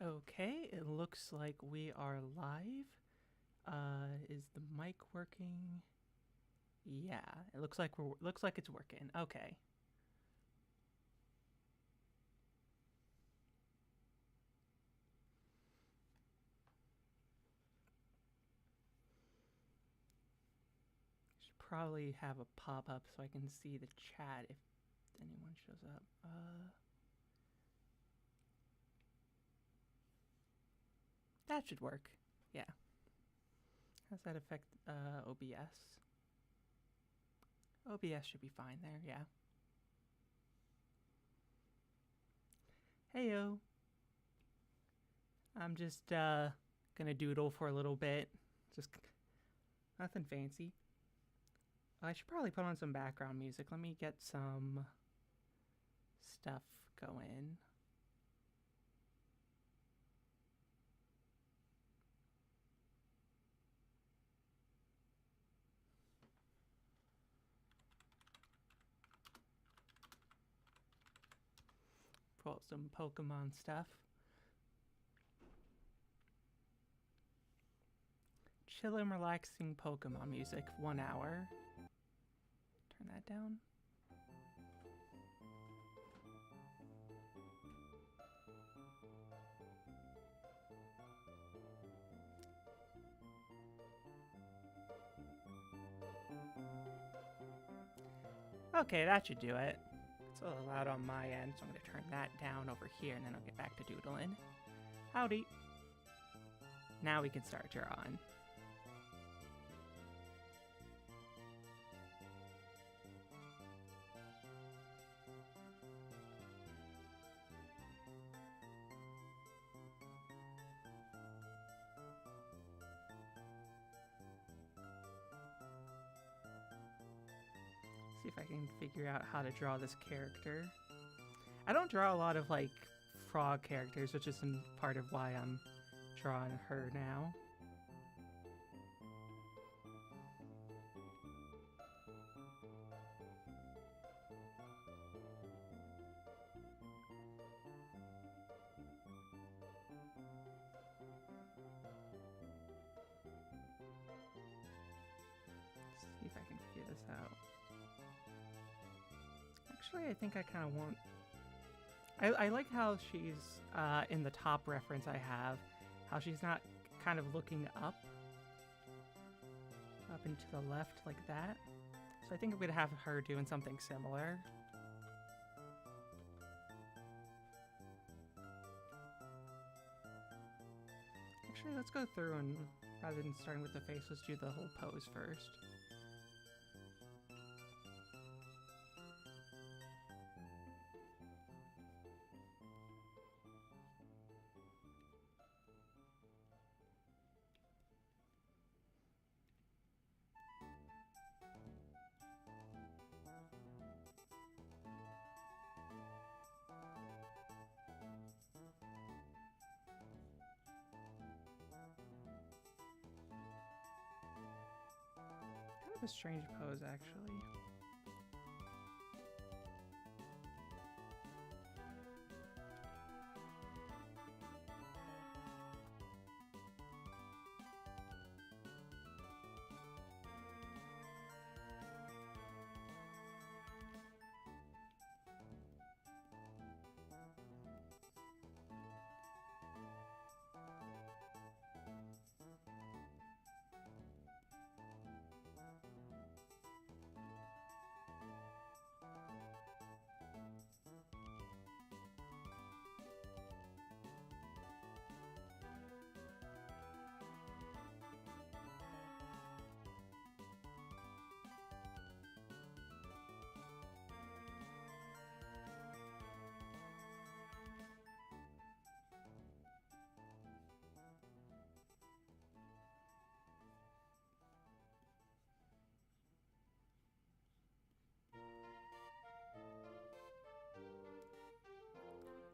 Okay, it looks like we are live. Is the mic working? Yeah, it looks like it's working. Okay. Should probably have a pop up so I can see the chat if anyone shows up. That should work. Yeah. How's that affect OBS? OBS should be fine there, yeah. Heyo. I'm just gonna doodle for a little bit. Just nothing fancy. I should probably put on some background music. Let me get some stuff going. Pull some Pokemon stuff. Chill and relaxing Pokemon music, 1 hour. Turn that down. Okay, that should do it. It's a little loud on my end, so I'm going to turn that down over here, and then I'll get back to doodling. Howdy. Now we can start drawing. See if I can figure out how to draw this character. I don't draw a lot of like frog characters, which is part of why I'm drawing her now. See if I can figure this out. Actually, I think I kind of want... I like how she's, in the top reference I have, how she's not kind of looking up and to the left like that. So I think I'm going to have her doing something similar. Actually, let's go through and, rather than starting with the face, let's do the whole pose first. A strange pose, actually.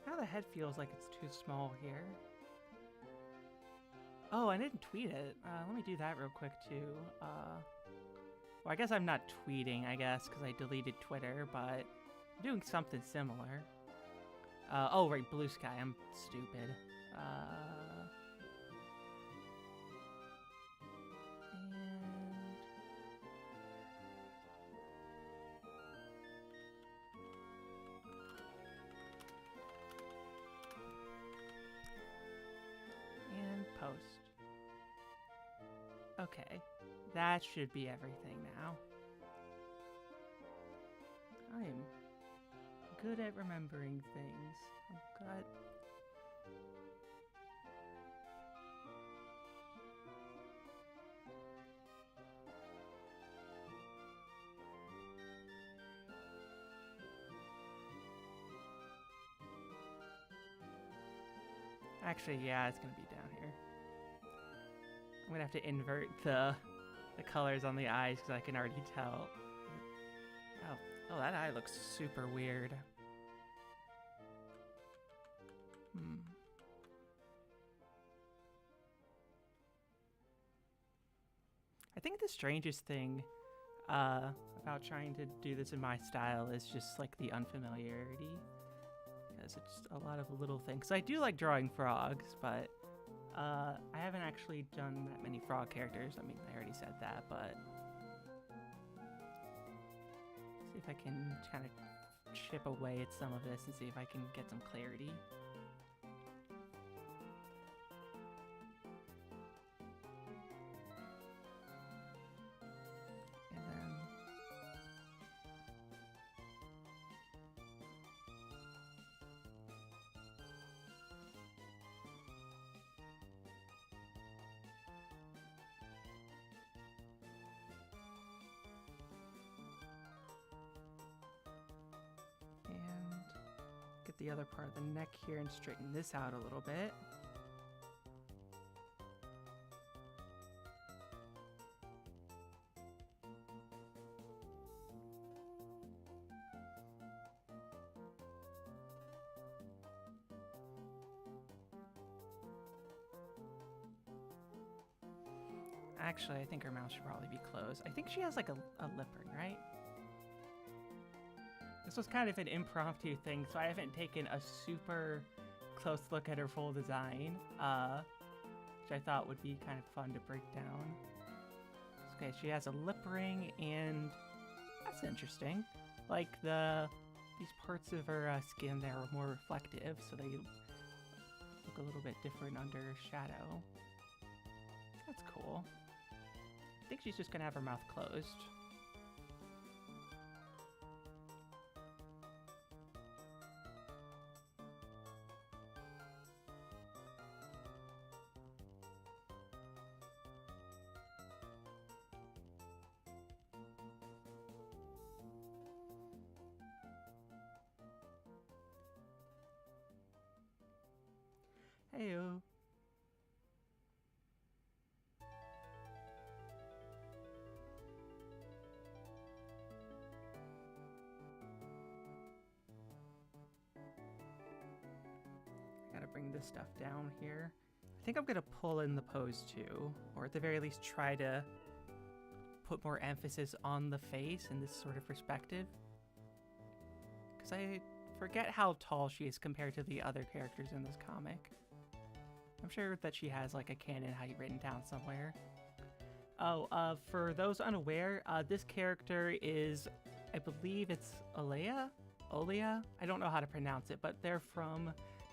Now the head feels like it's too small here. Oh, I didn't tweet it. Let me do that real quick, too. Well, I guess I'm not tweeting, I guess, because I deleted Twitter, but I'm doing something similar. Oh, right, Blue Sky. I'm stupid. Uh, and post. Okay, that should be everything now. I am good at remembering things. Oh god. Actually, yeah, it's gonna be down here. I'm gonna have to invert the colors on the eyes because I can already tell. Oh, that eye looks super weird. I think the strangest thing about trying to do this in my style is just like the unfamiliarity. Because it's just a lot of little things. I do like drawing frogs, but I haven't actually done that many frog characters. I mean, I already said that, but see if I can kind of chip away at some of this and see if I can get some clarity. Get the other part of the neck here and straighten this out a little bit. Actually, I think her mouth should probably be closed. I think she has like a lip ring, right? This was kind of an impromptu thing, so I haven't taken a super close look at her full design, which I thought would be kind of fun to break down. Okay, she has a lip ring, and that's interesting. Like these parts of her skin there are more reflective, so they look a little bit different under shadow. That's cool. I think she's just gonna have her mouth closed. Heyo. Gotta bring this stuff down here. I think I'm gonna pull in the pose too, or at the very least try to put more emphasis on the face in this sort of perspective. Because I forget how tall she is compared to the other characters in this comic. I'm sure that she has like a canon height written down somewhere. Oh, for those unaware, this character is, I believe it's Olia? I don't know how to pronounce it, but they're from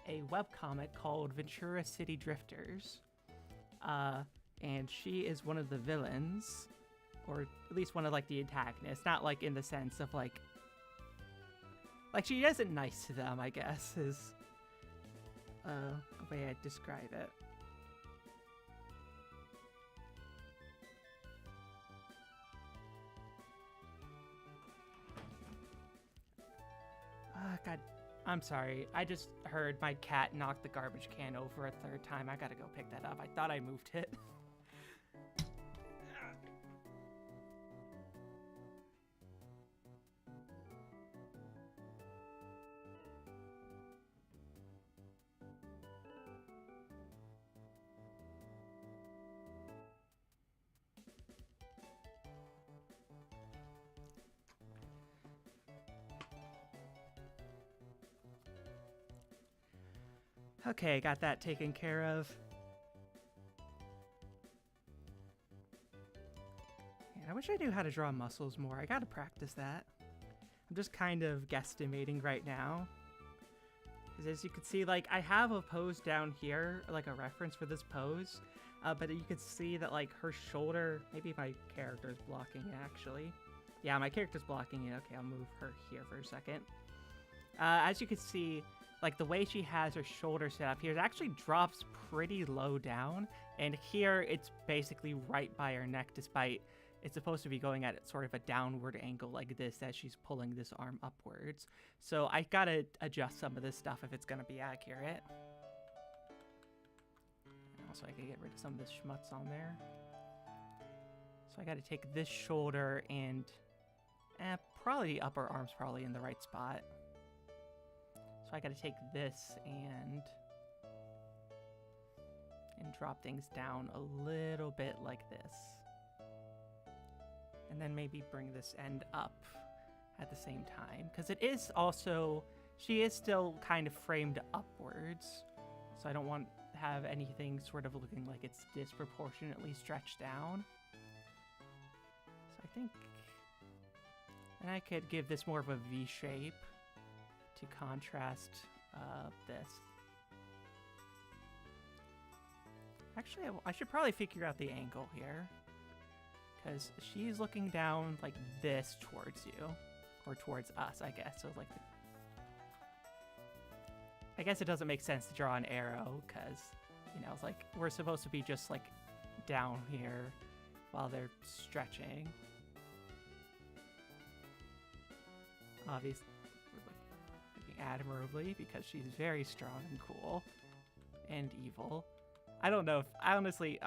a webcomic called Ventura City Drifters. And she is one of the villains, or at least one of like the antagonists, not like in the sense of like she isn't nice to them, I guess, is the way I'd describe it. God, I'm sorry. I just heard my cat knock the garbage can over a third time. I gotta go pick that up. I thought I moved it. Okay, got that taken care of. Man, I wish I knew how to draw muscles more. I gotta practice that. I'm just kind of guesstimating right now. Because as you can see, like, I have a pose down here, like a reference for this pose. But you can see that, like, her shoulder... Maybe my character's blocking it, actually. Yeah, my character's blocking it. Okay, I'll move her here for a second. As you can see, like, the way she has her shoulder set up here, it actually drops pretty low down. And here, it's basically right by her neck, despite it's supposed to be going at sort of a downward angle like this as she's pulling this arm upwards. So I gotta adjust some of this stuff if it's gonna be accurate. And also, I can get rid of some of this schmutz on there. So I gotta take this shoulder and... probably the upper arm's probably in the right spot. So I gotta take this and drop things down a little bit like this. And then maybe bring this end up at the same time. Because it is also, she is still kind of framed upwards. So I don't want to have anything sort of looking like it's disproportionately stretched down. So I think, and I could give this more of a V shape to contrast this. Actually, I should probably figure out the angle here. Because she's looking down like this towards you. Or towards us, I guess. So like, I guess it doesn't make sense to draw an arrow because, you know, it's like we're supposed to be just like down here while they're stretching. Obviously, we're looking admirably because she's very strong and cool and evil. I don't know if, I honestly,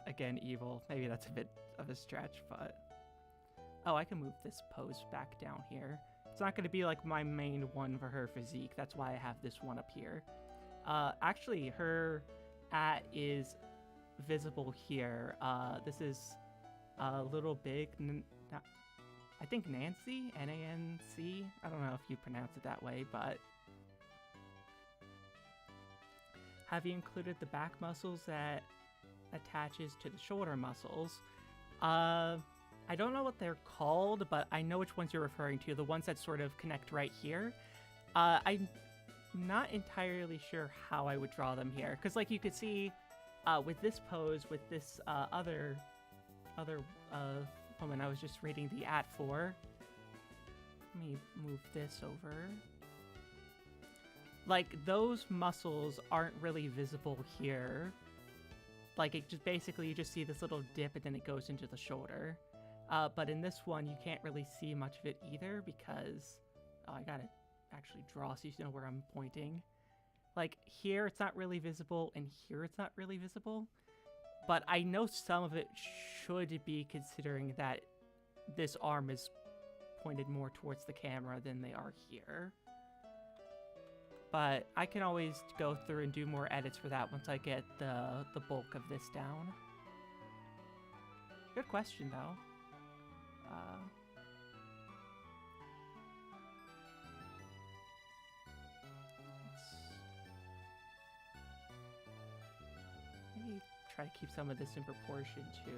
again, evil, maybe that's a bit of a stretch, but... Oh, I can move this pose back down here. It's not going to be like my main one for her physique. That's why I have this one up here. Actually, her is visible here. This is a little big... I think Nancy? N-A-N-C? I don't know if you pronounce it that way, but... Have you included the back muscles that attaches to the shoulder muscles? I don't know what they're called, but I know which ones you're referring to. The ones that sort of connect right here. I'm not entirely sure how I would draw them here. Because like you could see with this pose, with this other woman I was just reading the ad for. Let me move this over. Like, those muscles aren't really visible here. Like, it just basically, you just see this little dip and then it goes into the shoulder. But in this one, you can't really see much of it either because... Oh, I gotta actually draw so you know where I'm pointing. Like, here it's not really visible, and here it's not really visible. But I know some of it should be, considering that this arm is pointed more towards the camera than they are here. But I can always go through and do more edits for that once I get the bulk of this down. Good question, though. Maybe try to keep some of this in proportion, too.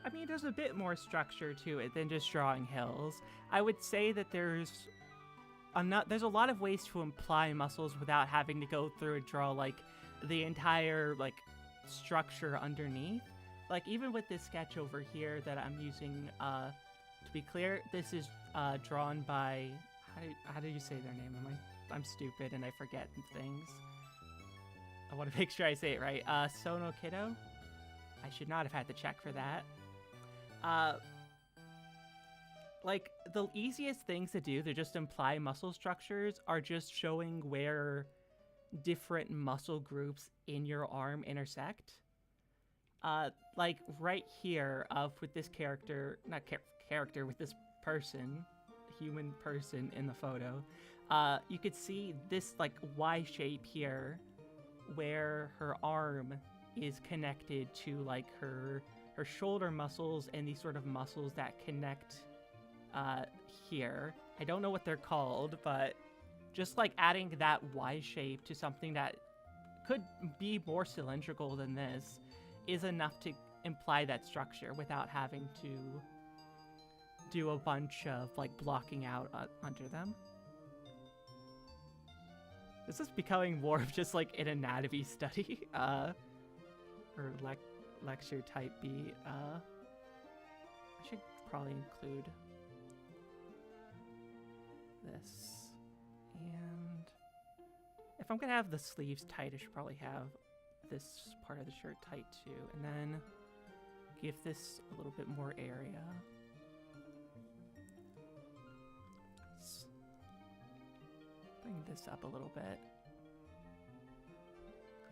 I mean, there's a bit more structure to it than just drawing hills. I would say that there's a lot of ways to imply muscles without having to go through and draw, like, the entire, like, structure underneath. Like, even with this sketch over here that I'm using, to be clear, this is drawn by... How do you say their name? I'm stupid and I forget things. I want to make sure I say it right. Sono Kiddo? I should not have had to check for that. Like, the easiest things to do to just imply muscle structures are just showing where different muscle groups in your arm intersect. like right here of with this character, not character, with this person, human person in the photo, you could see this like Y shape here where her arm is connected to like her shoulder muscles and these sort of muscles that connect here. I don't know what they're called, but just like adding that Y shape to something that could be more cylindrical than this is enough to imply that structure without having to do a bunch of like blocking out under them. This is becoming more of just like an anatomy study, or lecture type B. I should probably include this. And if I'm gonna have the sleeves tight, I should probably have this part of the shirt tight too. And then give this a little bit more area. Let's bring this up a little bit.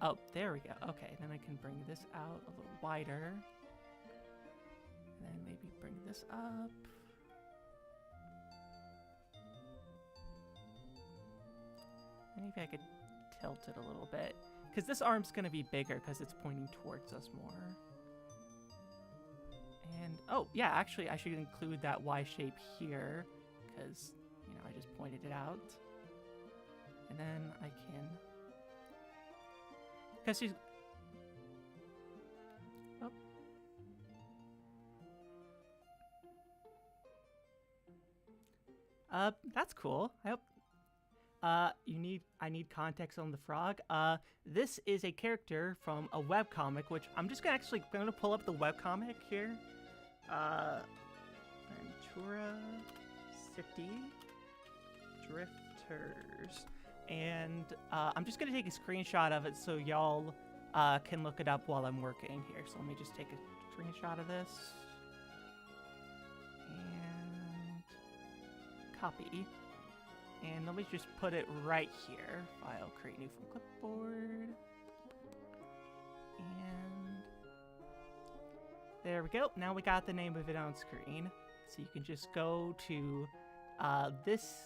Oh, there we go. Okay, then I can bring this out a little wider. And then maybe bring this up. Maybe I could tilt it a little bit. Because this arm's going to be bigger because it's pointing towards us more. And, oh, yeah, actually, I should include that Y shape here. Because, you know, I just pointed it out. And then I can... Because she's... Oh. That's cool. I hope... I need context on the frog. This is a character from a webcomic, which I'm just gonna pull up the webcomic here. Ventura City Drifters. And I'm just gonna take a screenshot of it so y'all can look it up while I'm working here. So let me just take a screenshot of this. And copy. And let me just put it right here. File, create new from clipboard. And there we go. Now we got the name of it on screen. So you can just go to this,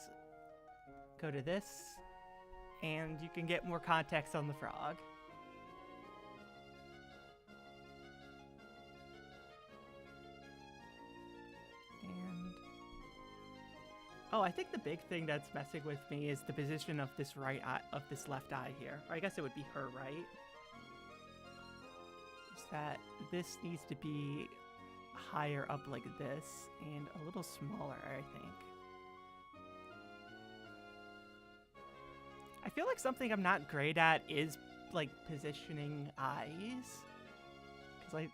and you can get more context on the frog. Oh, I think the big thing that's messing with me is the position of this right eye, of this left eye here. Or I guess it would be her right. Is that this needs to be higher up like this and a little smaller, I think. I feel like something I'm not great at is like positioning eyes. 'Cause I...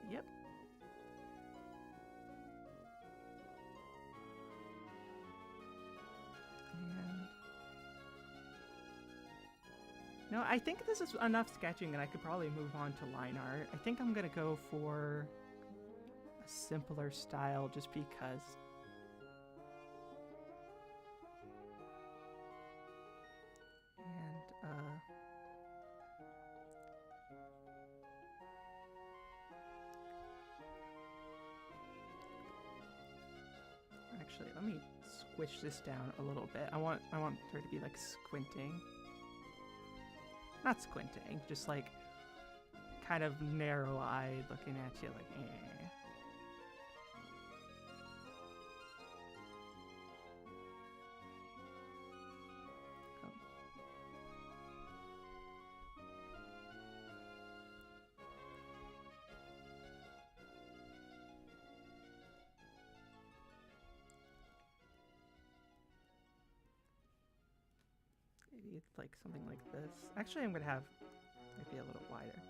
Yep. And no, I think this is enough sketching and I could probably move on to line art. I think I'm gonna go for a simpler style just because. Actually, let me squish this down a little bit. I want her to be like squinting. Not squinting, just like kind of narrow-eyed looking at you like eh. Oh. Maybe it's like something like this. Actually, I'm gonna have maybe a little wider.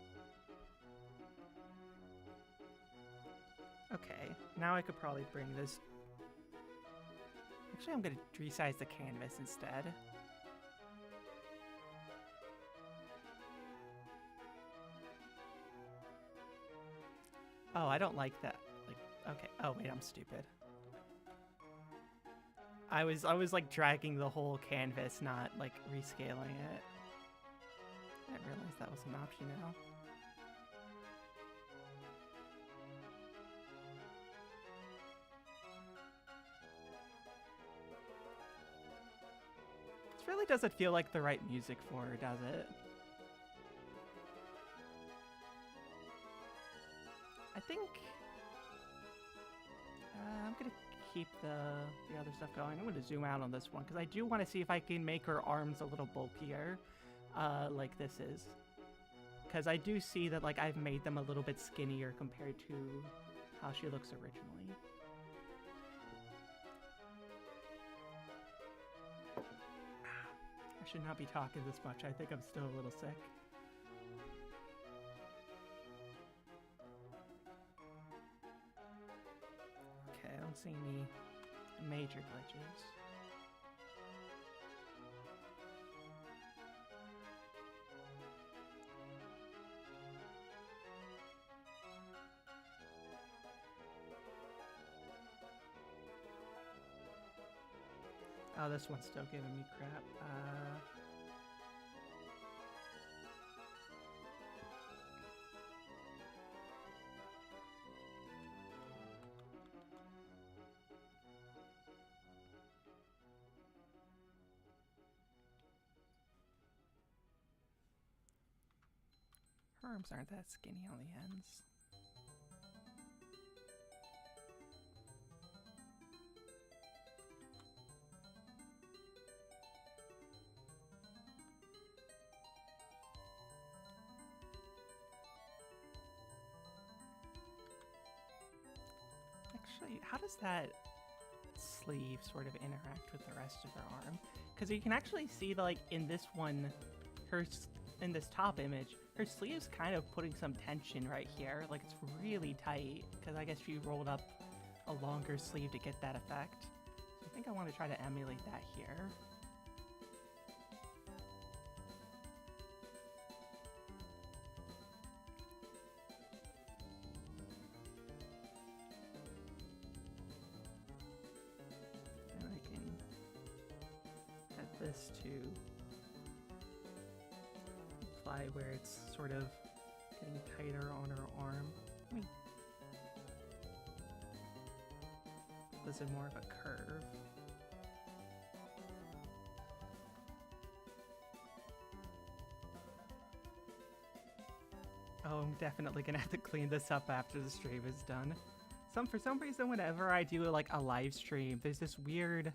Okay, now I could probably bring this. Actually, I'm gonna resize the canvas instead. Oh, I don't like that. Like, okay. Oh wait, I'm stupid. I was like dragging the whole canvas, not like rescaling it. I didn't realize that was an option now. This really doesn't feel like the right music for her, does it? I think I'm gonna keep the other stuff going. I'm gonna zoom out on this one because I do want to see if I can make her arms a little bulkier, like this is. Because I do see that like I've made them a little bit skinnier compared to how she looks originally. I should not be talking this much. I think I'm still a little sick. Okay, I don't see any major glitches. Oh, this one's still giving me crap. Her arms aren't that skinny on the ends. Actually, how does that sleeve sort of interact with the rest of her arm? Because you can actually see, like, in this one, in this top image, her sleeve's kind of putting some tension right here. Like, it's really tight, because I guess she rolled up a longer sleeve to get that effect. So I think I want to try to emulate that here. This to apply where it's sort of getting tighter on her arm. This is more of a curve. Oh, I'm definitely gonna have to clean this up after the stream is done. For some reason, whenever I do like a live stream, there's this weird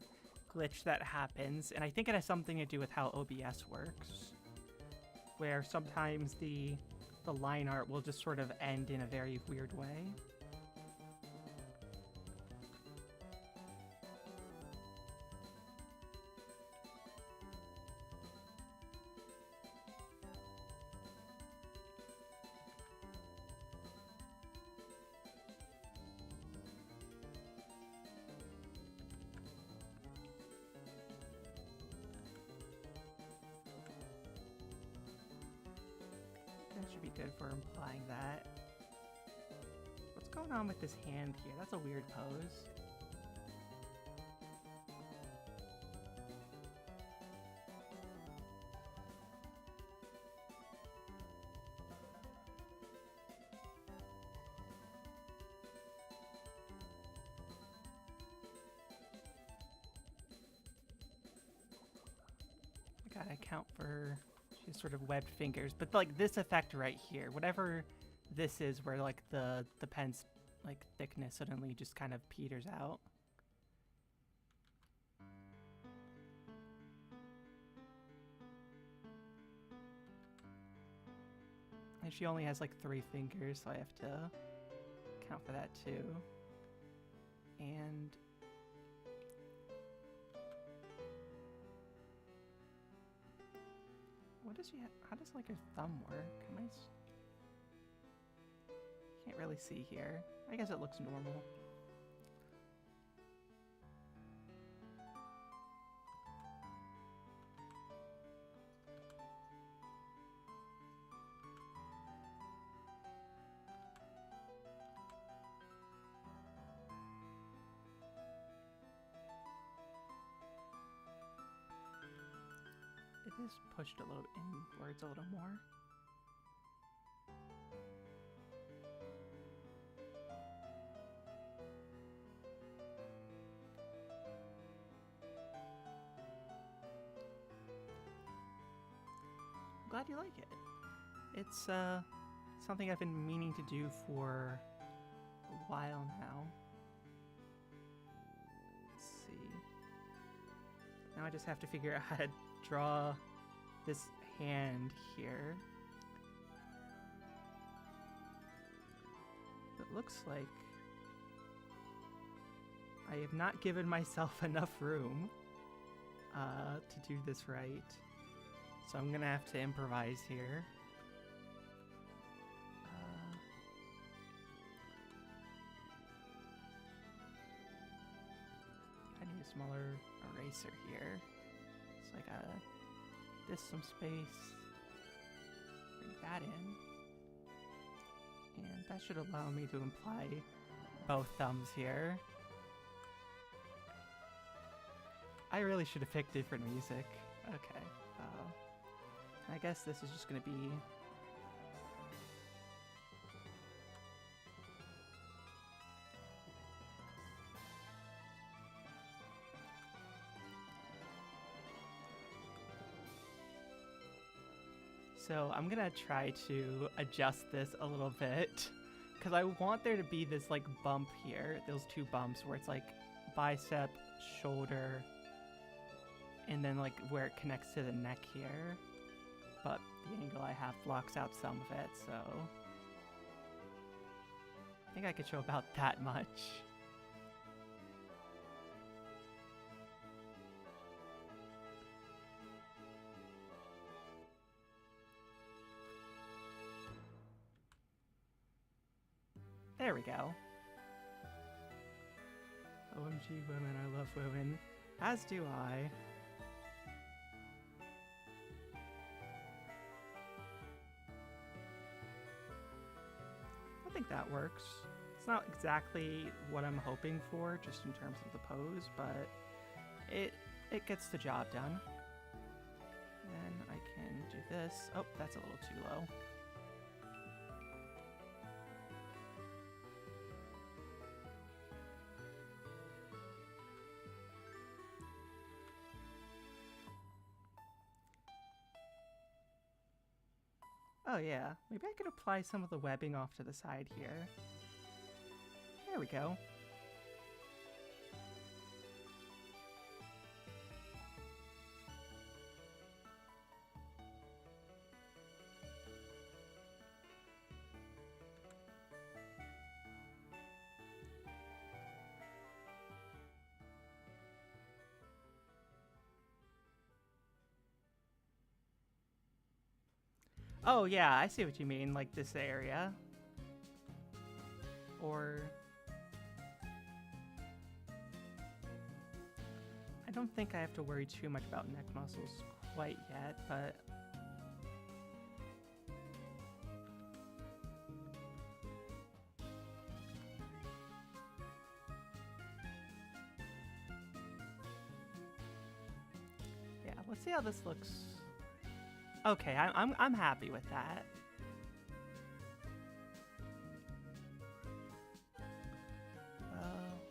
glitch that happens, and I think it has something to do with how OBS works, where sometimes the line art will just sort of end in a very weird way. Should be good for implying that. What's going on with this hand here? That's a weird pose. I gotta account for she's sort of webbed fingers, but like this effect right here, whatever this is, where like the pen's like thickness suddenly just kind of peters out. And she only has like 3 fingers, so I have to account for that too. And what does she have? How does like her thumb work? Can't really see here. I guess it looks normal. this pushed a little inwards a little more. I'm glad you like it. It's something I've been meaning to do for a while now. Let's see. Now I just have to figure out how to draw this hand here. It looks like I have not given myself enough room to do this right. So I'm gonna have to improvise here. I need a smaller eraser here. So I gotta this some space, bring that in, and that should allow me to imply both thumbs here. I really should have picked different music. Okay, I guess this is just gonna be so I'm gonna try to adjust this a little bit because I want there to be this like bump here, those two bumps where it's like bicep, shoulder, and then like where it connects to the neck here. But the angle I have blocks out some of it, so I think I could show about that much. There we go. OMG women, I love women. As do I. I think that works. It's not exactly what I'm hoping for, just in terms of the pose, but it gets the job done. Then I can do this. Oh, that's a little too low. Oh yeah, maybe I could apply some of the webbing off to the side here. There we go. Oh yeah, I see what you mean, like this area. Or I don't think I have to worry too much about neck muscles quite yet, but yeah, let's see how this looks. Okay, I'm happy with that.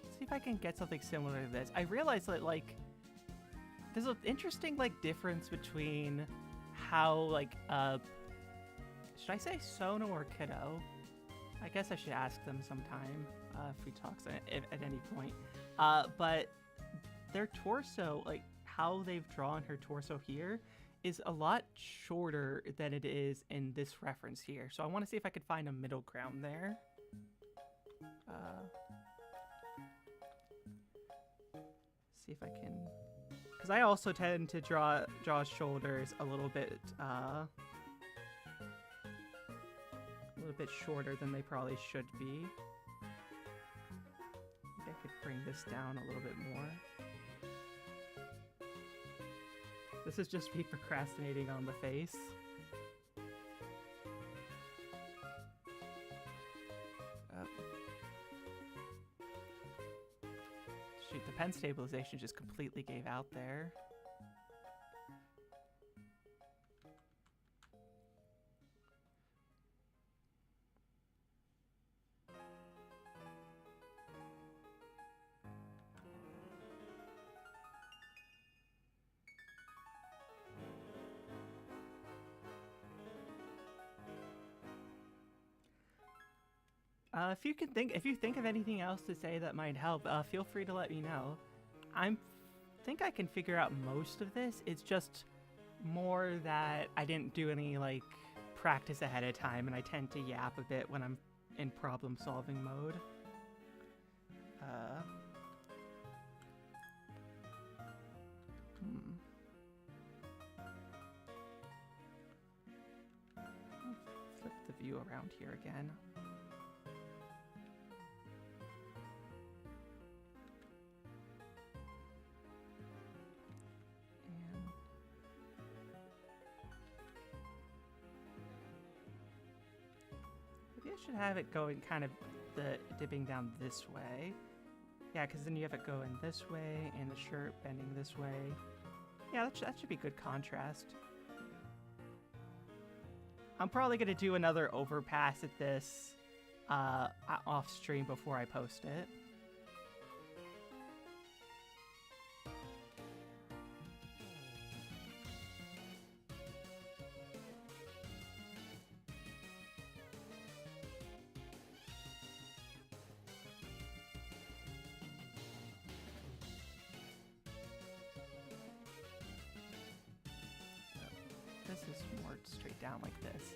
Let's see if I can get something similar to this. I realize that like there's an interesting like difference between how like should I say Sono or Kiddo? I guess I should ask them sometime if we talk at any point. But their torso, like how they've drawn her torso here, is a lot shorter than it is in this reference here. So I want to see if I could find a middle ground there. See if I can, because I also tend to draw shoulders a little bit shorter than they probably should be. Maybe I could bring this down a little bit more. This is just me procrastinating on the face. Shoot, the pen stabilization just completely gave out there. If you think of anything else to say that might help, feel free to let me know. I think I can figure out most of this. It's just more that I didn't do any like practice ahead of time, and I tend to yap a bit when I'm in problem-solving mode. Flip the view around here again. Maybe I should have it going kind of dipping down this way. Yeah, because then you have it going this way and the shirt bending this way. Yeah, that should be good contrast. I'm probably going to do another overpass at this off stream before I post it. This is more straight down like this.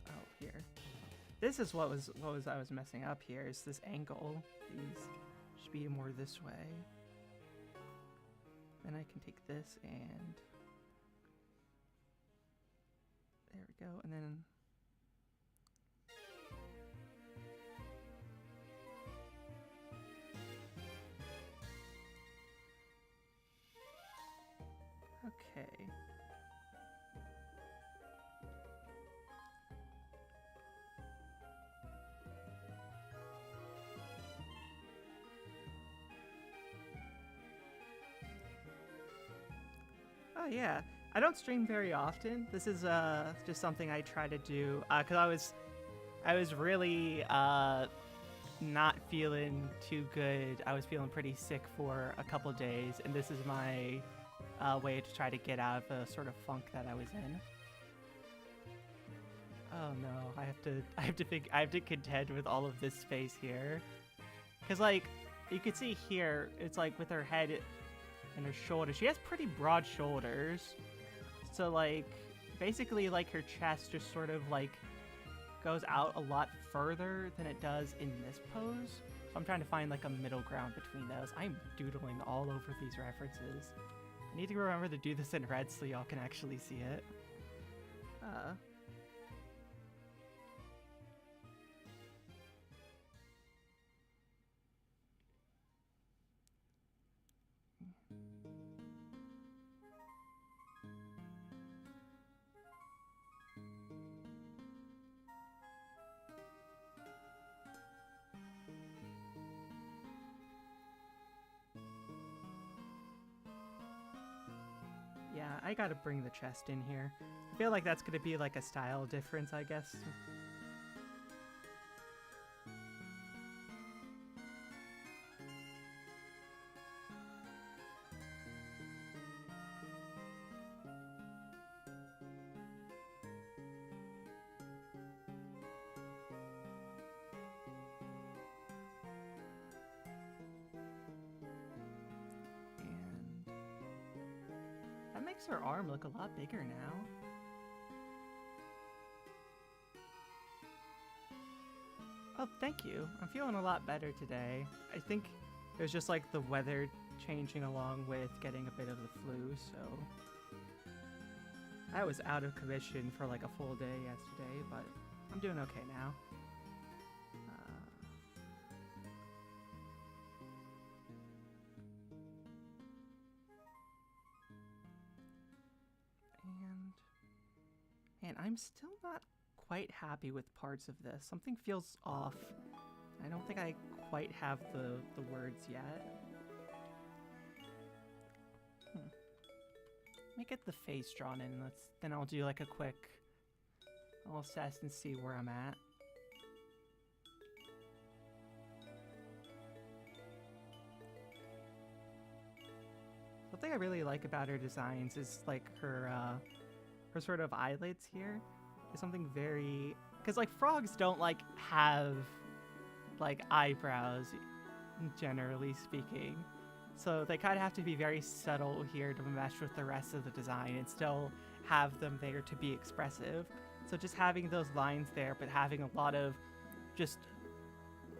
Oh, here. This is what I was messing up here, is this angle. These should be more this way. Then I can take this and there we go, and then okay. Oh yeah, I don't stream very often. This is just something I try to do because I was really not feeling too good. I was feeling pretty sick for a couple days, and this is my way to try to get out of the sort of funk that I was in. Oh no, I have to contend with all of this space here, because like you can see here, it's like with her head and her shoulders. She has pretty broad shoulders, so like basically like her chest just sort of like goes out a lot further than it does in this pose. So I'm trying to find like a middle ground between those. I'm doodling all over these references. I need to remember to do this in red so y'all can actually see it. Yeah, I gotta bring the chest in here. I feel like that's gonna be like a style difference, I guess. Makes her arm look a lot bigger now. Oh, thank you. I'm feeling a lot better today. I think it was just like the weather changing along with getting a bit of the flu, so I was out of commission for like a full day yesterday, but I'm doing okay now. And I'm still not quite happy with parts of this. Something feels off. I don't think I quite have the words yet. Let me get the face drawn in. Then I'll do like a quick I'll assess and see where I'm at. Something I really like about her designs is like her sort of eyelids here. is something very... Because, like, frogs don't, like, have, like, eyebrows, generally speaking. So they kind of have to be very subtle here to mesh with the rest of the design and still have them there to be expressive. So just having those lines there, but having a lot of just,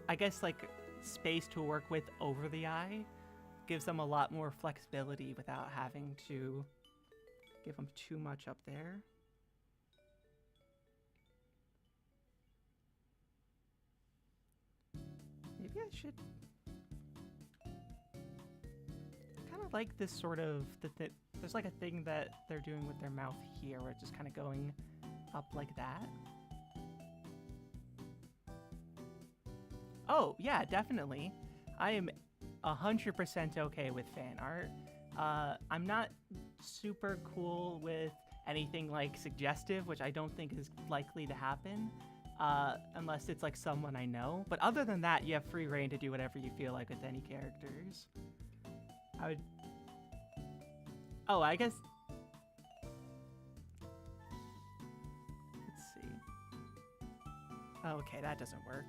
I guess, like, space to work with over the eye gives them a lot more flexibility without having to give them too much up there. Maybe I should... kind of like this sort of... there's like a thing that they're doing with their mouth here where it's just kind of going up like that. Oh, yeah, definitely. I am 100% okay with fan art. I'm not super cool with anything like suggestive, which I don't think is likely to happen, unless it's like someone I know. But other than that, you have free reign to do whatever you feel like with any characters. I would... Oh, I guess... Let's see. Oh, okay, that doesn't work.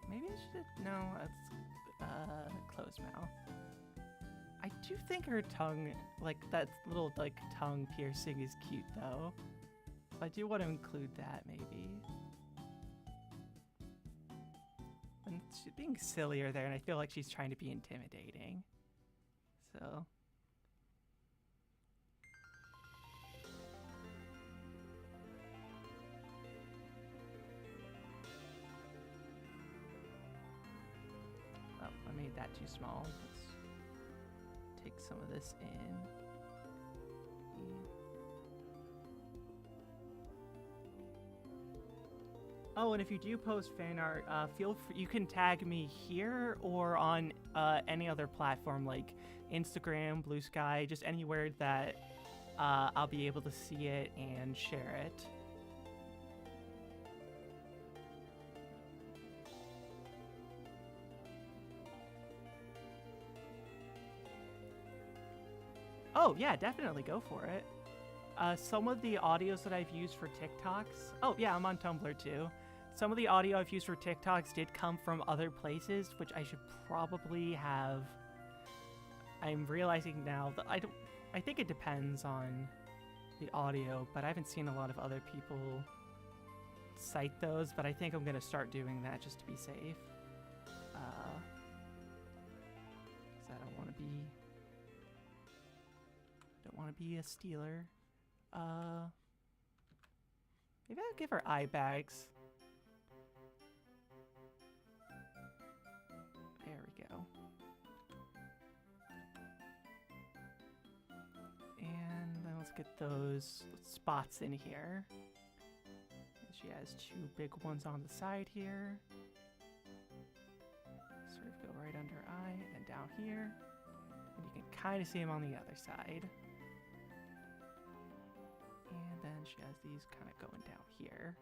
Maybe I should... No, that's closed mouth. I do think her tongue, like that little like tongue piercing is cute though. So I do want to include that maybe. And she's being sillier there, and I feel like she's trying to be intimidating. So... Oh, I made that too small. Let's take some of this in. Oh, and if you do post fan art, feel free, you can tag me here or on any other platform like Instagram, Blue Sky, just anywhere that I'll be able to see it and share it. Oh, yeah, definitely go for it. Some of the audios that I've used for TikToks... Oh, yeah, I'm on Tumblr, too. Some of the audio I've used for TikToks did come from other places, which I should probably have... I'm realizing now that I think it depends on the audio, but I haven't seen a lot of other people cite those, but I think I'm going to start doing that just to be safe. Because I don't want to be... want to be a stealer. Maybe I'll give her eye bags. There we go. And then let's get those spots in here. And she has two big ones on the side here. Sort of go right under her eye and then down here. And you can kind of see them on the other side. And then she has these kind of going down here.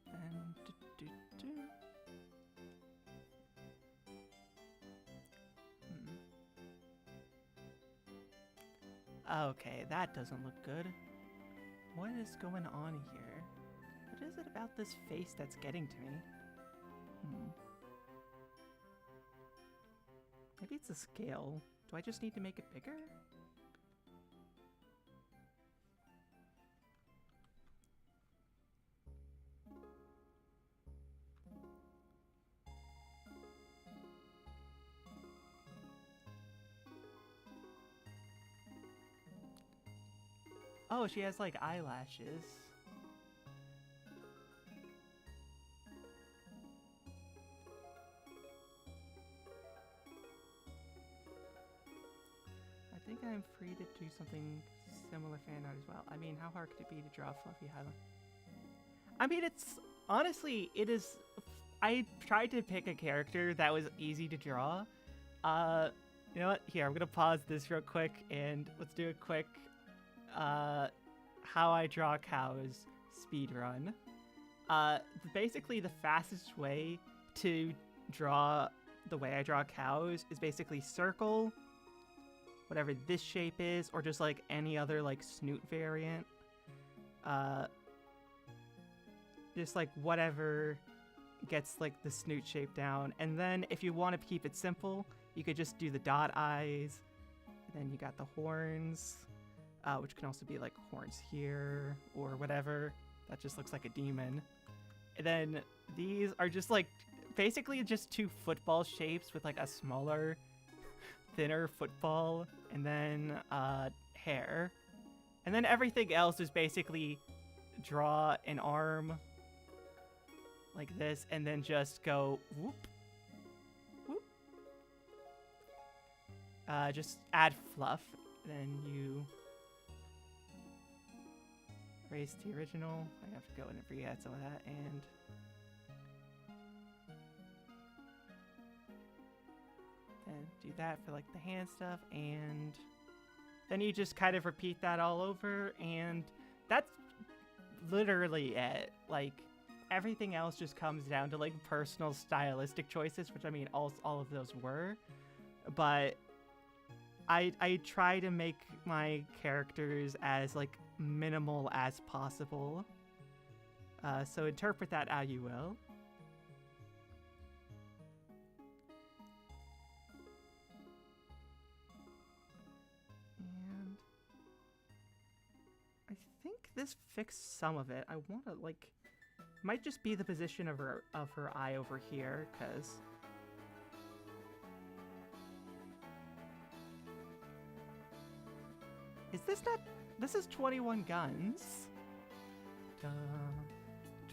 And Okay, that doesn't look good. What is going on here? What is it about this face that's getting to me? Maybe it's a scale. Do I just need to make it bigger? Oh, she has like eyelashes. I think I'm free to do something similar fan art as well. I mean, how hard could it be to draw Fluffy Highland? I mean, it's... Honestly, it is... I tried to pick a character that was easy to draw. You know what? Here, I'm gonna pause this real quick and let's do a quick how I draw cows speed run. Basically the fastest way to draw the way I draw cows is basically circle whatever this shape is, or just like any other like snoot variant. Just like whatever gets like the snoot shape down. And then if you want to keep it simple, you could just do the dot eyes. And then you got the horns, which can also be like horns here or whatever. That just looks like a demon. And then these are just like basically just two football shapes with like a smaller, thinner football, and then hair. And then everything else is basically draw an arm like this, and then just go whoop, whoop. Just add fluff. Then you erase the original. I have to go in and re-add some of that, and then do that for like the hand stuff, and then you just kind of repeat that all over, and that's literally it. Like, everything else just comes down to like personal stylistic choices, which I mean all of those were, but I try to make my characters as like minimal as possible, so interpret that how you will. And I think this fixed some of it. I want to like, might just be the position of her eye over here, because is this not, this is 21 guns. Da,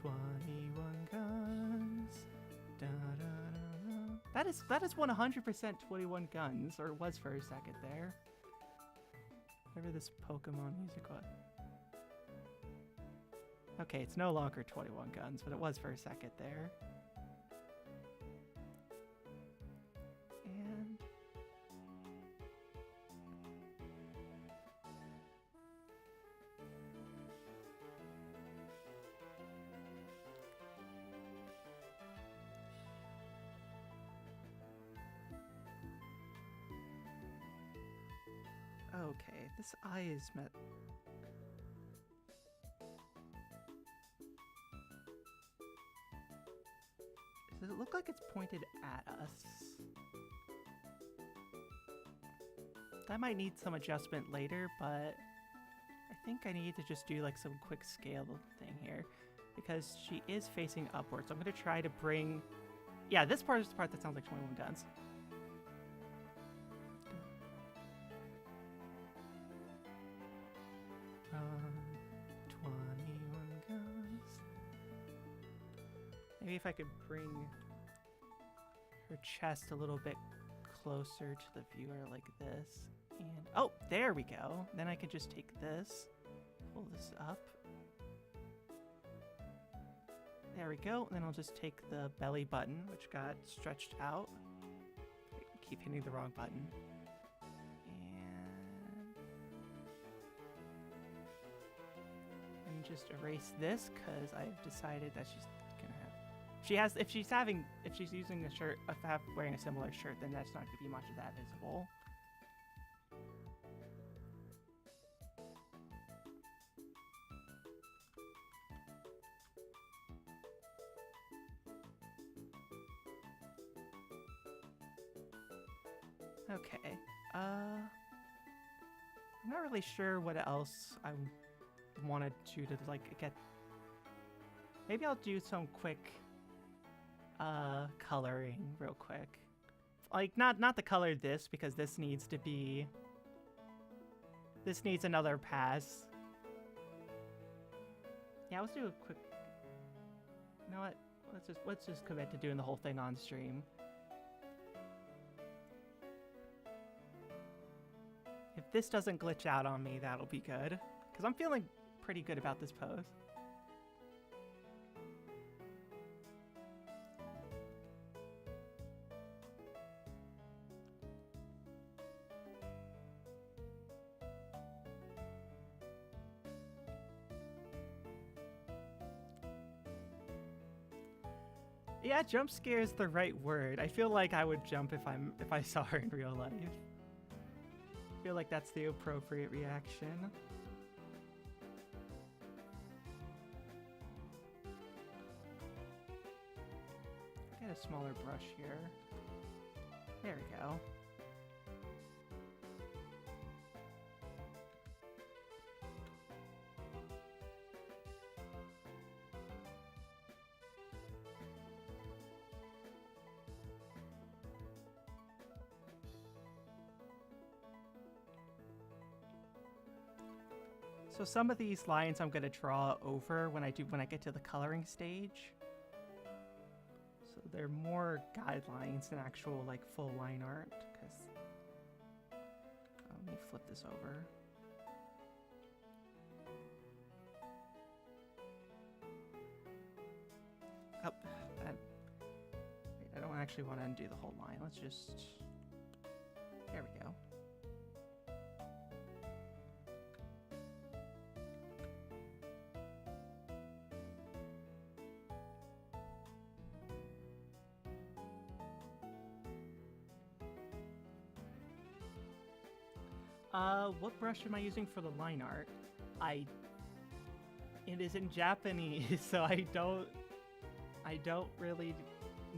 21 guns. Da, da, da, da. That is 100% 21 guns, or was for a second there. Whatever this Pokemon music was. Okay, it's no longer 21 guns, but it was for a second there. And okay, this eye is met. Does it look like it's pointed at us? That might need some adjustment later, but I think I need to just do like some quick scale thing here, because she is facing upwards. So I'm going to try to bring... Yeah, this part is the part that sounds like 21 guns. From 21 guns. Maybe if I could bring her chest a little bit closer to the viewer like this. And oh, there we go. Then I could just take this, pull this up. There we go. And then I'll just take the belly button, which got stretched out. I keep hitting the wrong button. And just erase this, because I've decided that she's gonna have... if she's using a shirt, wearing a similar shirt, then that's not gonna be much of that visible. Okay, I'm not really sure what else I wanted to like get. Maybe I'll do some quick coloring real quick. Like not the color this, because this needs another pass. Yeah, let's do a quick. You know what? Let's just commit to doing the whole thing on stream. If this doesn't glitch out on me, that'll be good, because I'm feeling pretty good about this pose. Yeah, jump scare is the right word. I feel like I would jump if I saw her in real life. I feel like that's the appropriate reaction. Get a smaller brush here. There we go. So some of these lines I'm gonna draw over when I get to the coloring stage. So they're more guidelines than actual like full line art. Cause let me flip this over. Oh, I don't actually want to undo the whole line. Let's just. There we go. What brush am I using for the line art? It is in Japanese, so I don't really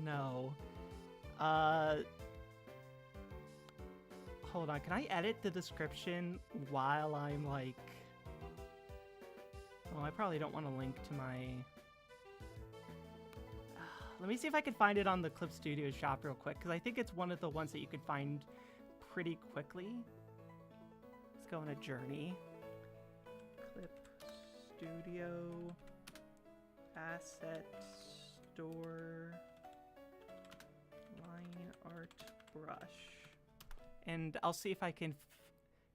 know. Hold on, can I edit the description while I'm like... Well, I probably don't want to link to my... Let me see if I can find it on the Clip Studio shop real quick, because I think it's one of the ones that you can find pretty quickly. Let's go on a journey. Clip Studio Asset Store Line Art Brush, and I'll see if I can.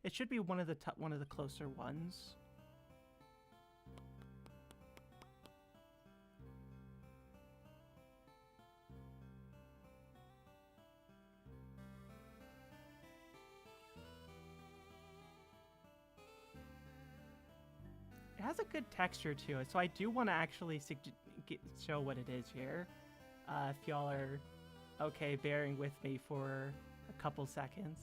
It should be one of the closer ones. It has a good texture to it, so I do want to actually show what it is here. If y'all are okay bearing with me for a couple seconds.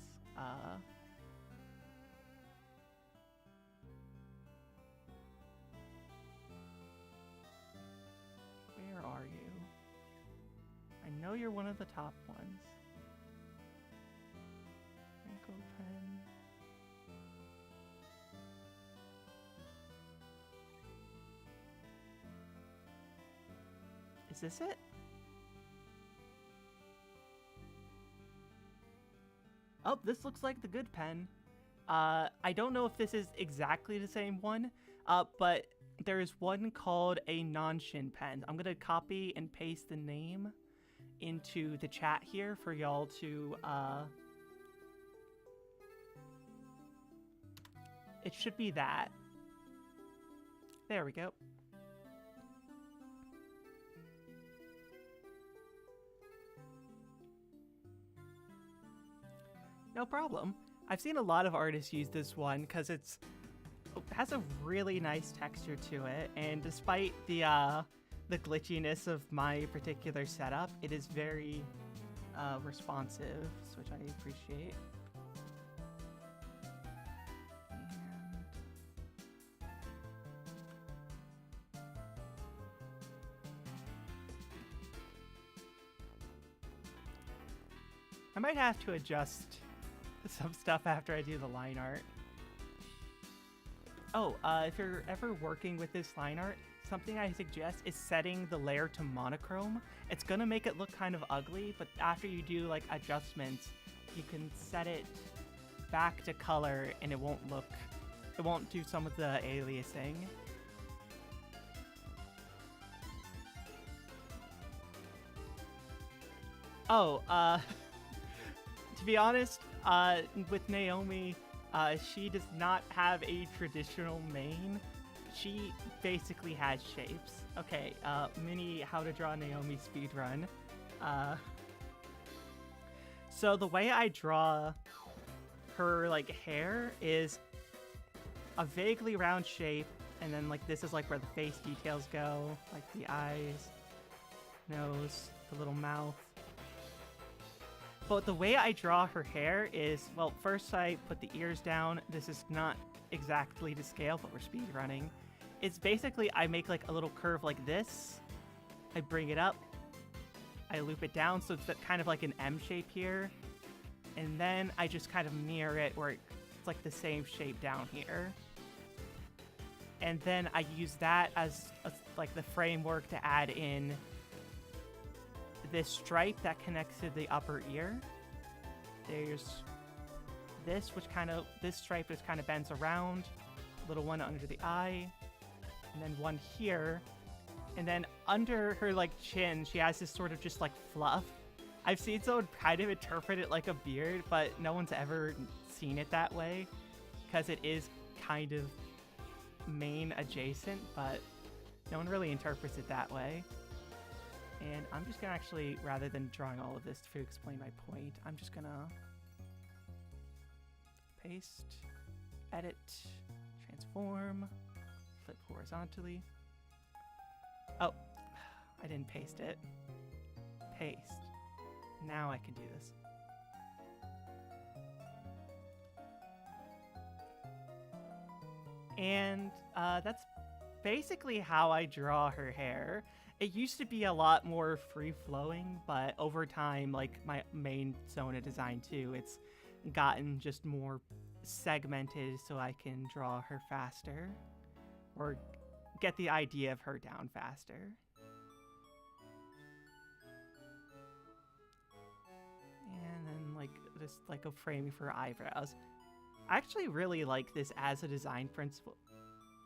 Where are you? I know you're one of the top ones. Wrinkle pen. Is this it? Oh, this looks like the good pen. I don't know if this is exactly the same one, but there is one called a Nanshin pen. I'm gonna copy and paste the name into the chat here for y'all to, it should be that. There we go. No problem. I've seen a lot of artists use this one because it has a really nice texture to it, and despite the glitchiness of my particular setup, it is very responsive, which I appreciate. I might have to adjust some stuff after I do the line art. Oh, if you're ever working with this line art, something I suggest is setting the layer to monochrome. It's gonna make it look kind of ugly, but after you do like adjustments, you can set it back to color and it won't do some of the aliasing. Oh, to be honest, with Naomi, she does not have a traditional mane. She basically has shapes. Okay, mini how to draw Naomi speedrun. So the way I draw her like hair is a vaguely round shape, and then like this is like where the face details go, like the eyes, nose, the little mouth. But the way I draw her hair is, well, first I put the ears down. This is not exactly to scale, but we're speed running. It's basically, I make like a little curve like this. I bring it up. I loop it down, so it's kind of like an M shape here. And then I just kind of mirror it where it's like the same shape down here. And then I use that as like the framework to add in this stripe that connects to the upper ear. There's this, this stripe just kind of bends around. Little one under the eye. And then one here. And then under her like chin, she has this sort of just like fluff. I've seen someone kind of interpret it like a beard, but no one's ever seen it that way because it is kind of mane adjacent, but no one really interprets it that way. And I'm just gonna actually, rather than drawing all of this to explain my point, I'm just gonna paste, edit, transform, flip horizontally. Oh, I didn't paste it. Paste. Now I can do this. And that's basically how I draw her hair. It used to be a lot more free-flowing, but over time, like my main Sona design too, it's gotten just more segmented so I can draw her faster or get the idea of her down faster. And then like just like a framing for eyebrows. I actually really like this as a design principle.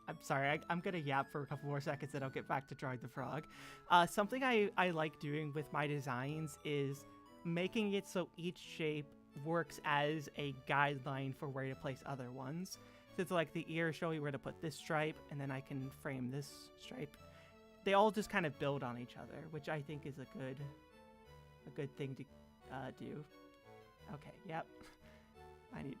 I'm sorry, I'm gonna yap for a couple more seconds, then I'll get back to drawing the frog. Something I like doing with my designs is making it so each shape works as a guideline for where to place other ones. So it's like the ear showing where to put this stripe, and then I can frame this stripe. They all just kind of build on each other, which I think is a good thing to do. Okay, yep. I need...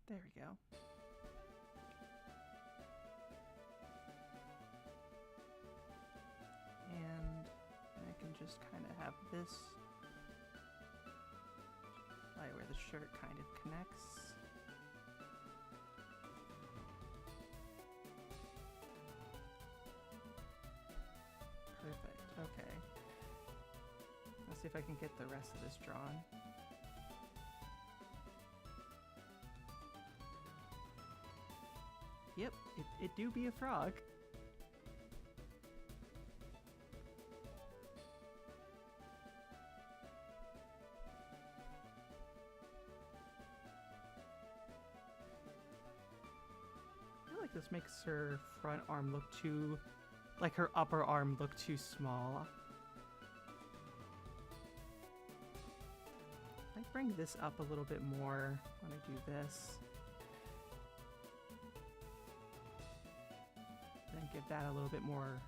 There we go. And I can just kind of have this right where the shirt kind of connects. Perfect, okay. Let's see if I can get the rest of this drawn. Yep, it do be a frog. I feel like this makes her front arm look too... like her upper arm look too small. I bring this up a little bit more when I do this. Then give that a little bit more.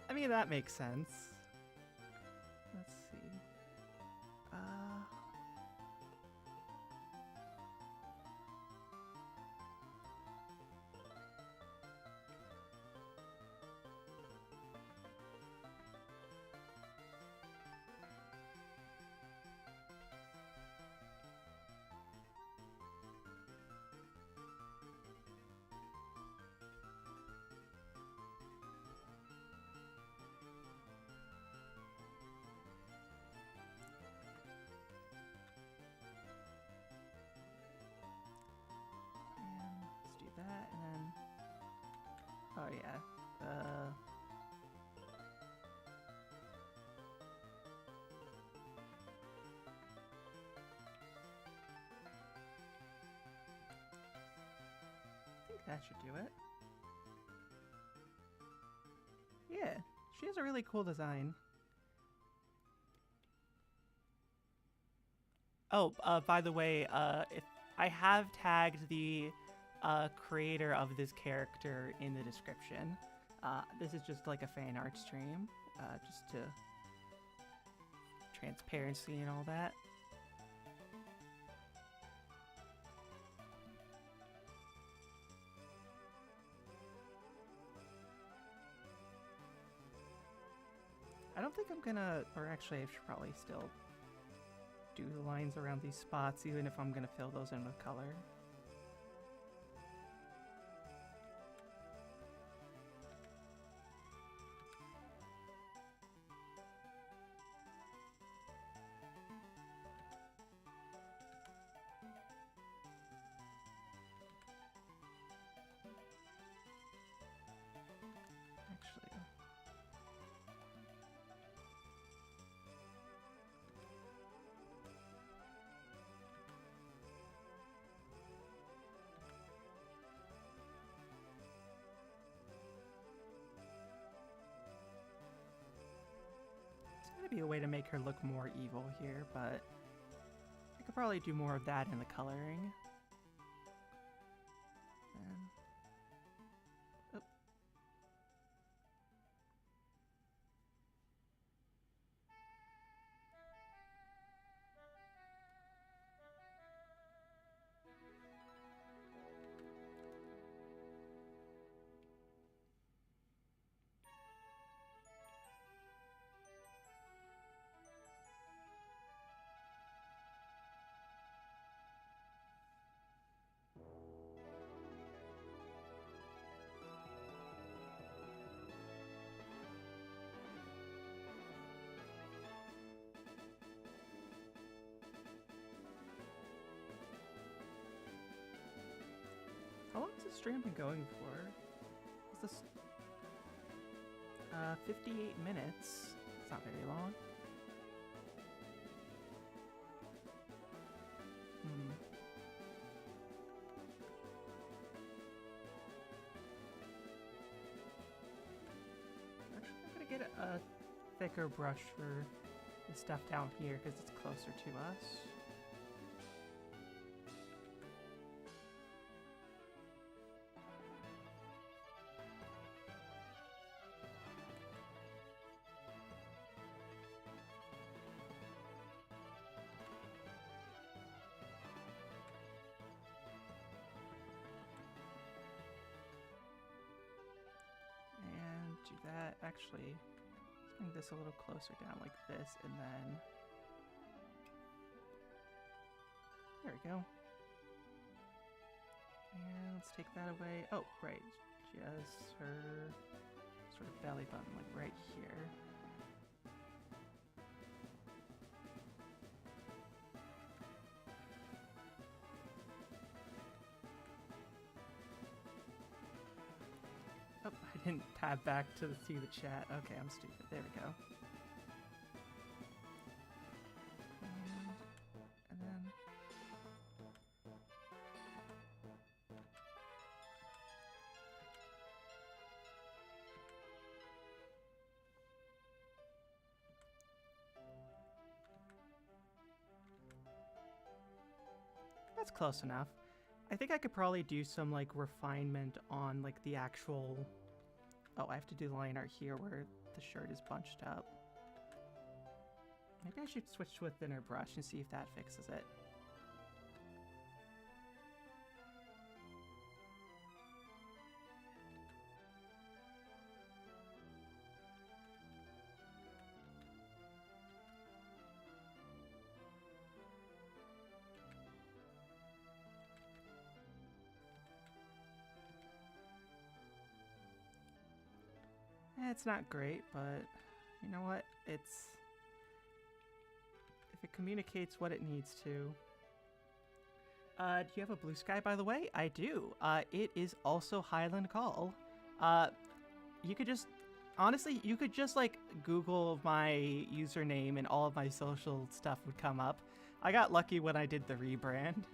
I mean, that makes sense. Let's see. Let's do that, and then... oh, yeah. I think that should do it. Yeah, she has a really cool design. Oh, by the way, if I have tagged the creator of this character in the description. This is just like a fan art stream, just to transparency and all that. I don't think I'm gonna, or actually I should probably still do the lines around these spots, even if I'm gonna fill those in with color. Be a way to make her look more evil here, but I could probably do more of that in the coloring. And, oh. How long has this stream been going for? Is this 58 minutes? It's not very long. Actually, I'm gonna get a thicker brush for the stuff down here because it's closer to us. that. Actually, let's bring this a little closer down like this, and then there we go. And let's take that away. Oh, right. She has her sort of belly button like right here. Oh, I didn't tab back to see the chat. Okay, I'm stupid. There we go. And then that's close enough. I think I could probably do some like refinement on like the actual. Oh, I have to do the line art here where the shirt is bunched up. Maybe I should switch to a thinner brush and see if that fixes it. It's not great, but you know what? If it communicates what it needs to. Do you have a blue sky, by the way? I do. It is also Highland Call. You could just, honestly, you could just like Google my username and all of my social stuff would come up. I got lucky when I did the rebrand.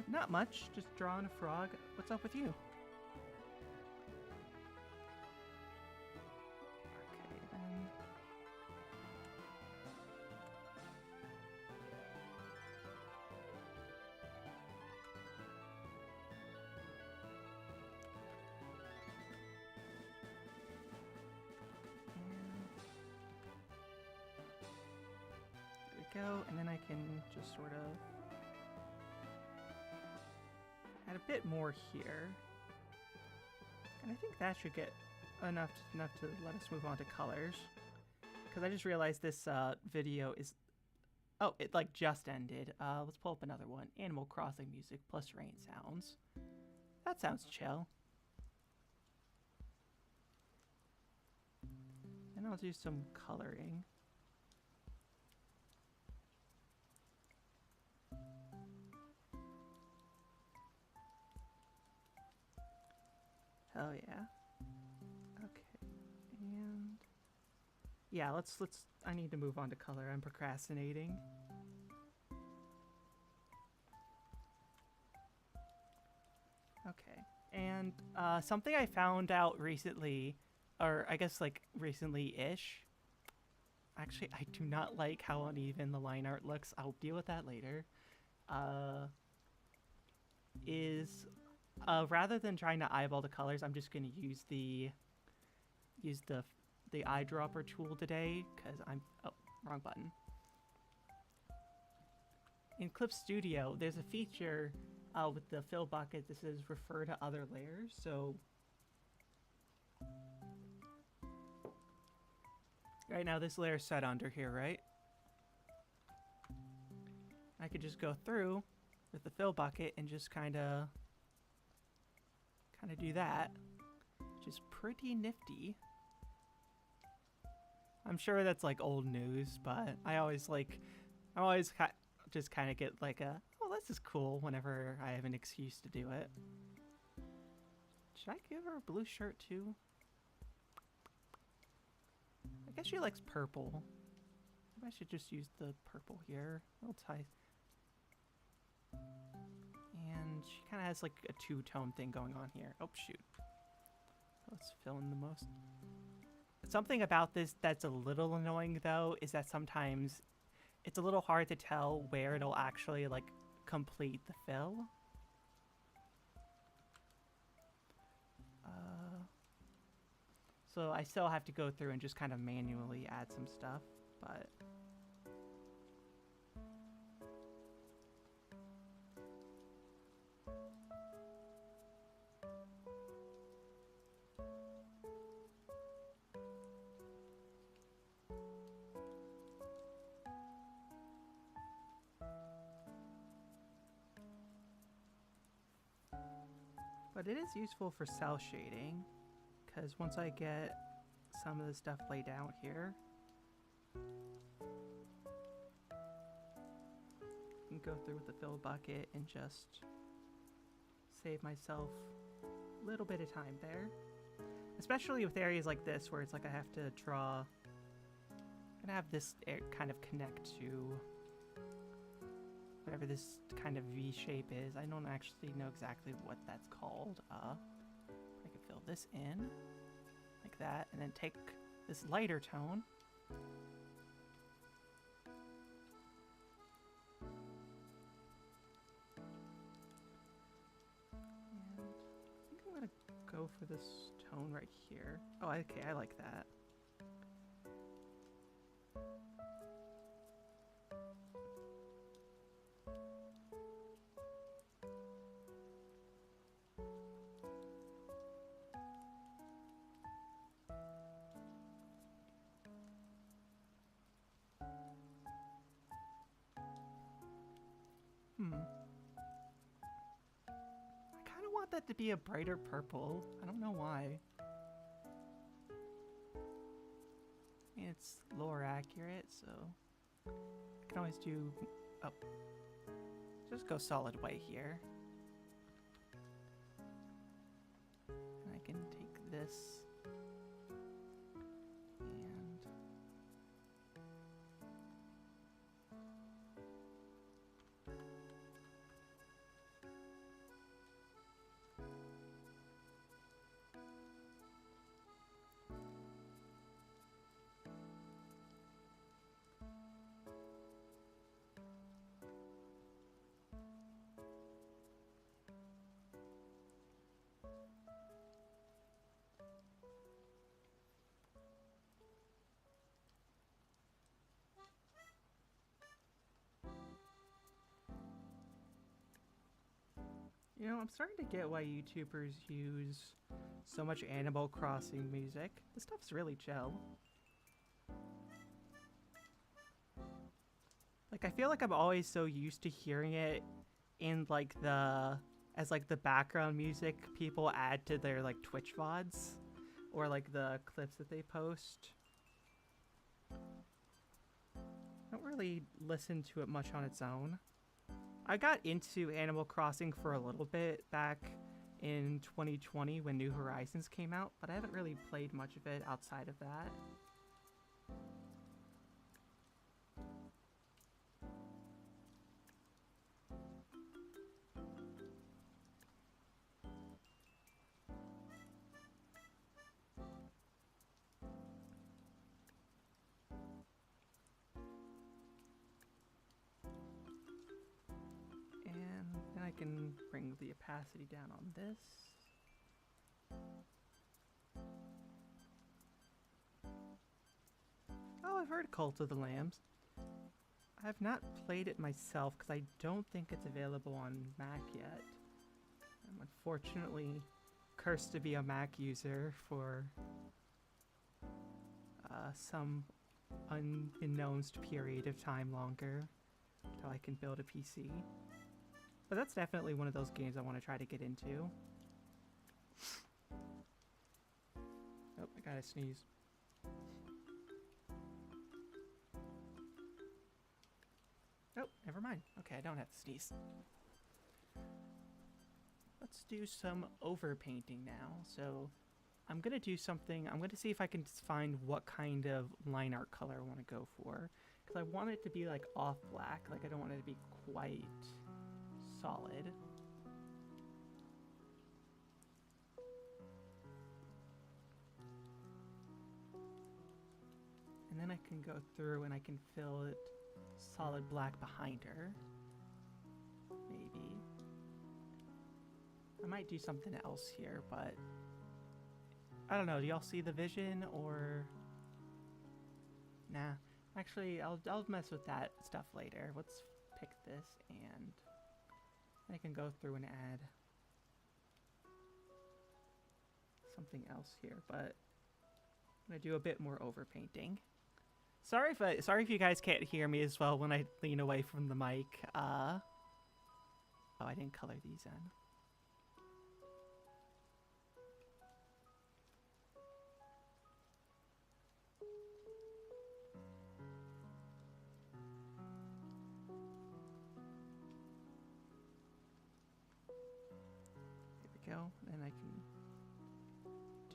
Not much, just drawing a frog. What's up with you? Okay, then. There we go, and then I can just sort of add a bit more here, and I think that should get enough to let us move on to colors. Because I just realized this video is, oh, it like just ended. Let's pull up another one. Animal Crossing music plus rain sounds. That sounds chill. And I'll do some coloring. Oh yeah. Okay. And yeah, let's I need to move on to color. I'm procrastinating. Okay. And something I found out recently, or I guess like recently-ish. Actually, I do not like how uneven the line art looks. I'll deal with that later. Is rather than trying to eyeball the colors, I'm just gonna use the eyedropper tool today because I'm wrong button. In Clip Studio, there's a feature with the fill bucket that says refer to other layers. So right now this layer is set under here, right? I could just go through with the fill bucket and just kind of do that, which is pretty nifty. I'm sure that's like old news, but I always just kind of get like a, oh, this is cool whenever I have an excuse to do it. Should I give her a blue shirt too? I guess she likes purple. Maybe I should just use the purple here. Little tie. And she kind of has like a two-tone thing going on here. Oh, shoot. Let's fill in the most. Something about this that's a little annoying, though, is that sometimes it's a little hard to tell where it'll actually, like, complete the fill. So I still have to go through and just kind of manually add some stuff, but But it is useful for cell shading, because once I get some of the stuff laid out here, I can go through with the fill bucket and just save myself a little bit of time there. Especially with areas like this where it's like I have to draw and have this kind of connect to whatever this kind of V shape is. I don't actually know exactly what that's called. I can fill this in like that and then take this lighter tone and I think I'm gonna go for this tone right here. Oh, okay, I like that. I kind of want that to be a brighter purple. I don't know why. It's lore accurate, so I can always do... Oh. Just go solid white here. And I can take this and... You know, I'm starting to get why YouTubers use so much Animal Crossing music. This stuff's really chill. Like, I feel like I'm always so used to hearing it in, like, as, like, the background music people add to their, like, Twitch VODs. Or, like, the clips that they post. I don't really listen to it much on its own. I got into Animal Crossing for a little bit back in 2020 when New Horizons came out, but I haven't really played much of it outside of that. I can bring the opacity down on this. Oh, I've heard Cult of the Lambs. I have not played it myself because I don't think it's available on Mac yet. I'm unfortunately cursed to be a Mac user for some unbeknownst period of time longer until I can build a PC. But that's definitely one of those games I want to try to get into. Oh, I gotta sneeze. Oh, never mind. Okay, I don't have to sneeze. Let's do some overpainting now. So I'm gonna do something. I'm gonna see if I can find what kind of line art color I want to go for. Because I want it to be like off black. Like I don't want it to be quite solid. And then I can go through and I can fill it solid black behind her. Maybe. I might do something else here, but I don't know. Do y'all see the vision or... Nah. Actually, I'll mess with that stuff later. Let's pick this and I can go through and add something else here, but I'm gonna do a bit more overpainting. Sorry if you guys can't hear me as well when I lean away from the mic. Oh, I didn't color these in.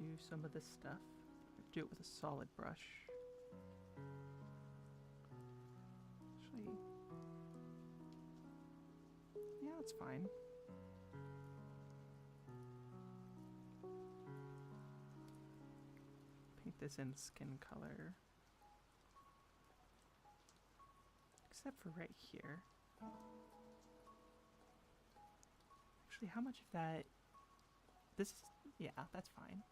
do some of this stuff. Do it with a solid brush. Actually, yeah, that's fine. Paint this in skin color. Except for right here. Actually, how much of that... This is... Yeah, that's fine.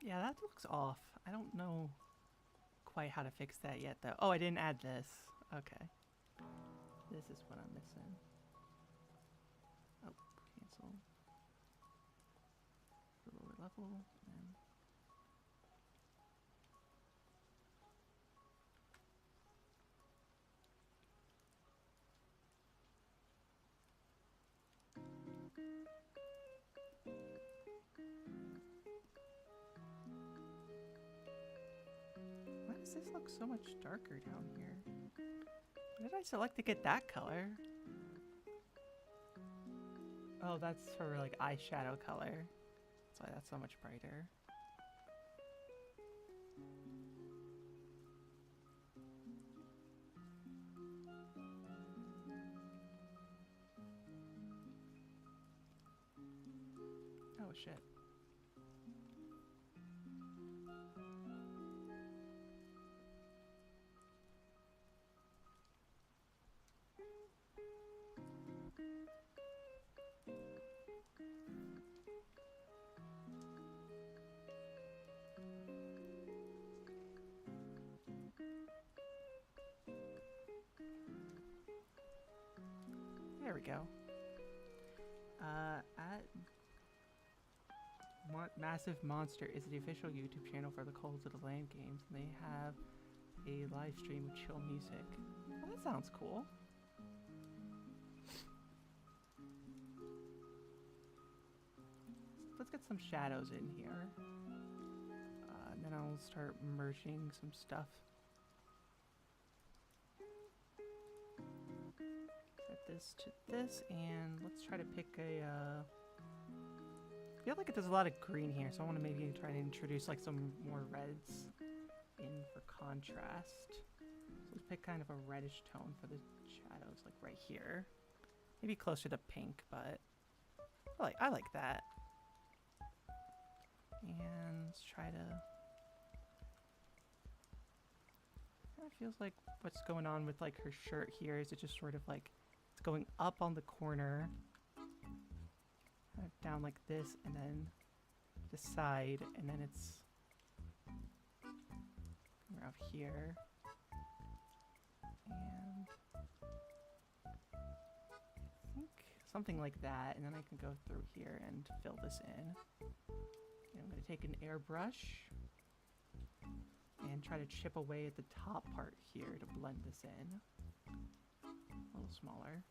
Yeah, that looks off. I don't know quite how to fix that yet, though. Oh, I didn't add this. Okay. This is what I'm missing. Oh, cancel. The lower level, and... Why does this look so much darker down here? Why did I select to get that color? Oh, that's for like eyeshadow color. That's why that's so much brighter. Oh shit. There we go. At Massive Monster is the official YouTube channel for the Cult of the Lamb games, and they have a live stream with chill music. Well, that sounds cool. Let's get some shadows in here. And then I'll start merging some stuff. Set this to this, and let's try to pick a... I feel like it does a lot of green here, so I want to maybe try to introduce like some more reds in for contrast. So let's pick kind of a reddish tone for the shadows, like right here. Maybe closer to pink, but I like that. And let's try to... Kind of feels like what's going on with like her shirt here is it just sort of like it's going up on the corner, kind of down like this, and then the side, and then it's around here, and I think something like that, and then I can go through here and fill this in. And I'm going to take an airbrush and then try to chip away at the top part here to blend this in. A little smaller.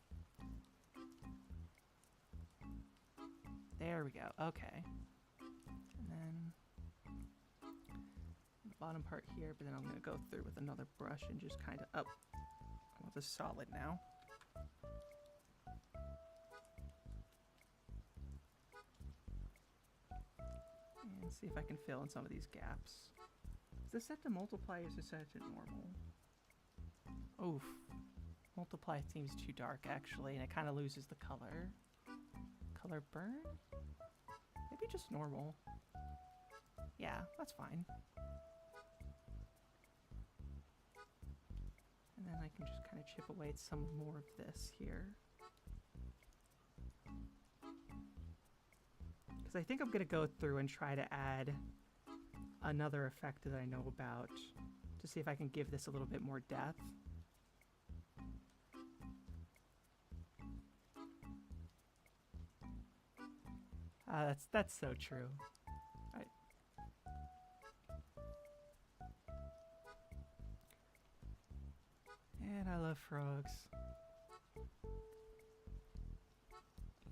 There we go. Okay. And then the bottom part here, but then I'm going to go through with another brush and just kind of up. I want this solid now. And see if I can fill in some of these gaps. Is this set to multiply or is this set to normal? Oof. Multiply seems too dark actually, and it kind of loses the color. Color burn? Maybe just normal. Yeah, that's fine. And then I can just kind of chip away at some more of this here. Because I think I'm going to go through and try to add another effect that I know about to see if I can give this a little bit more depth. That's so true. And I love frogs.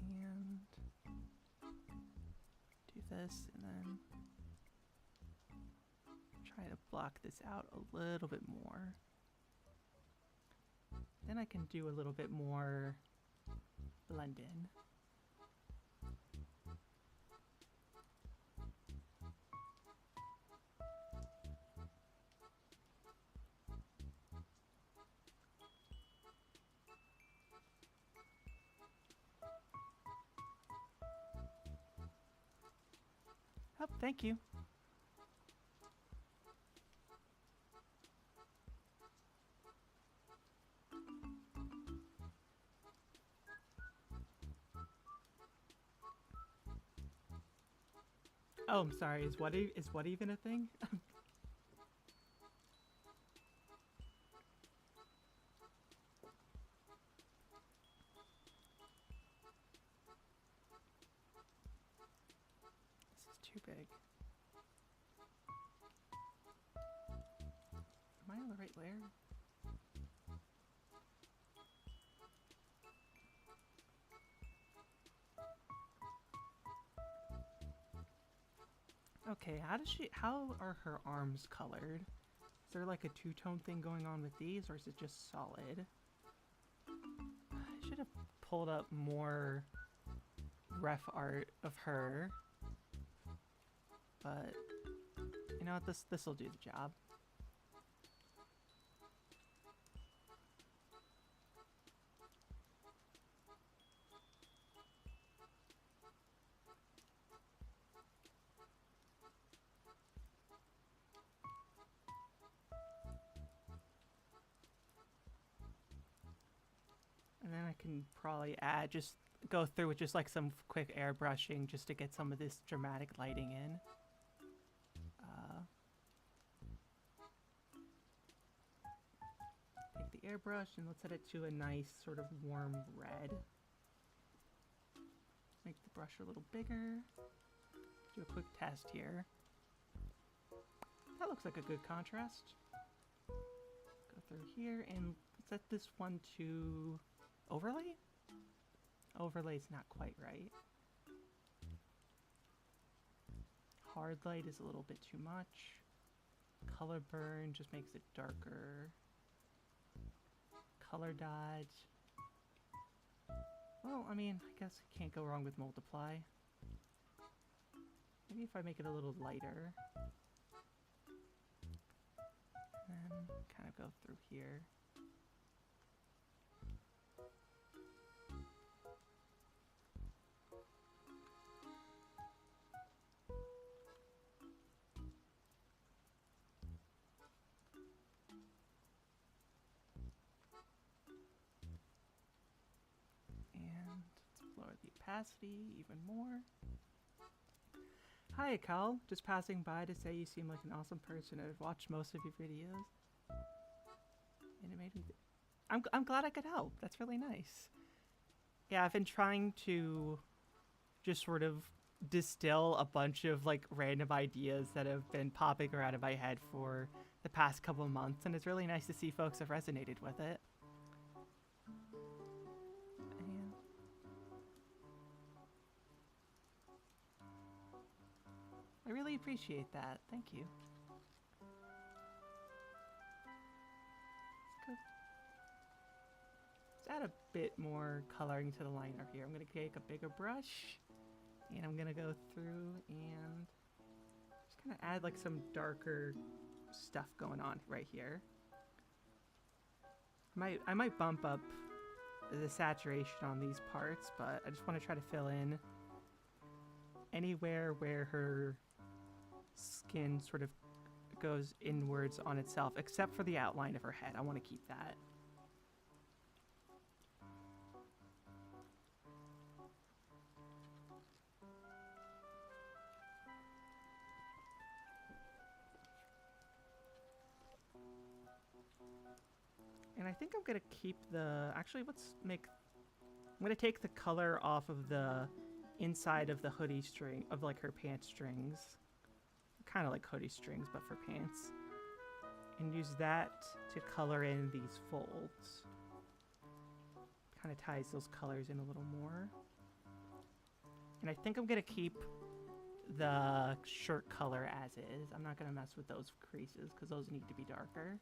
And do this and then try to block this out a little bit more. Then I can do a little bit more blend in. Oh, thank you. Oh, I'm sorry. Is what even a thing? This is too big. Am I on the right layer? Okay, how are her arms colored? Is there like a two-tone thing going on with these, or is it just solid? I should have pulled up more ref art of her. But, you know what, this'll do the job. And then I can probably just go through with just like some quick airbrushing just to get some of this dramatic lighting in. Take the airbrush and let's set it to a nice sort of warm red. Make the brush a little bigger. Do a quick test here. That looks like a good contrast. Go through here and set this one to overlay? Overlay's not quite right. Hard light is a little bit too much. Color burn just makes it darker. Color dodge. Well, I mean, I guess you can't go wrong with multiply. Maybe if I make it a little lighter. And then kind of go through here. Lower the opacity even more. Hi, Akal. Just passing by to say you seem like an awesome person. I've watched most of your videos. And it made me... I'm glad I could help. That's really nice. Yeah, I've been trying to just sort of distill a bunch of like random ideas that have been popping around in my head for the the past couple of months, and it's really nice to see folks have resonated with it. And I really appreciate that. Thank you. Let's add a bit more coloring to the liner here. I'm going to take a bigger brush, and I'm going to go through and just kind of add like some darker stuff going on right here. I might bump up the saturation on these parts, but I just want to try to fill in anywhere where her skin sort of goes inwards on itself, except for the outline of her head. I want to keep that. And I think I'm going to keep the... Actually, I'm going to take the color off of the inside of the hoodie string, of like her pants strings. Kind of like hoodie strings, but for pants. And use that to color in these folds. Kind of ties those colors in a little more. And I think I'm going to keep the shirt color as is. I'm not going to mess with those creases because those need to be darker.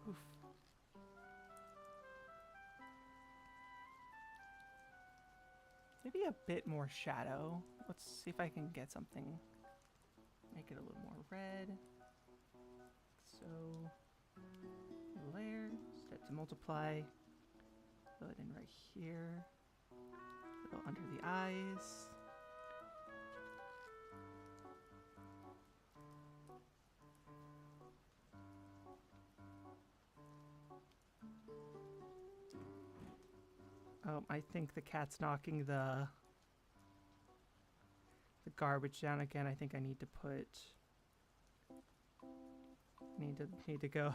Oof. Maybe a bit more shadow. Let's see if I can get something. Make it a little more red. So, layer, set to multiply. Fill it in right here. Go under the eyes. Oh, I think the cat's knocking the garbage down again. I think I need to put... Need to go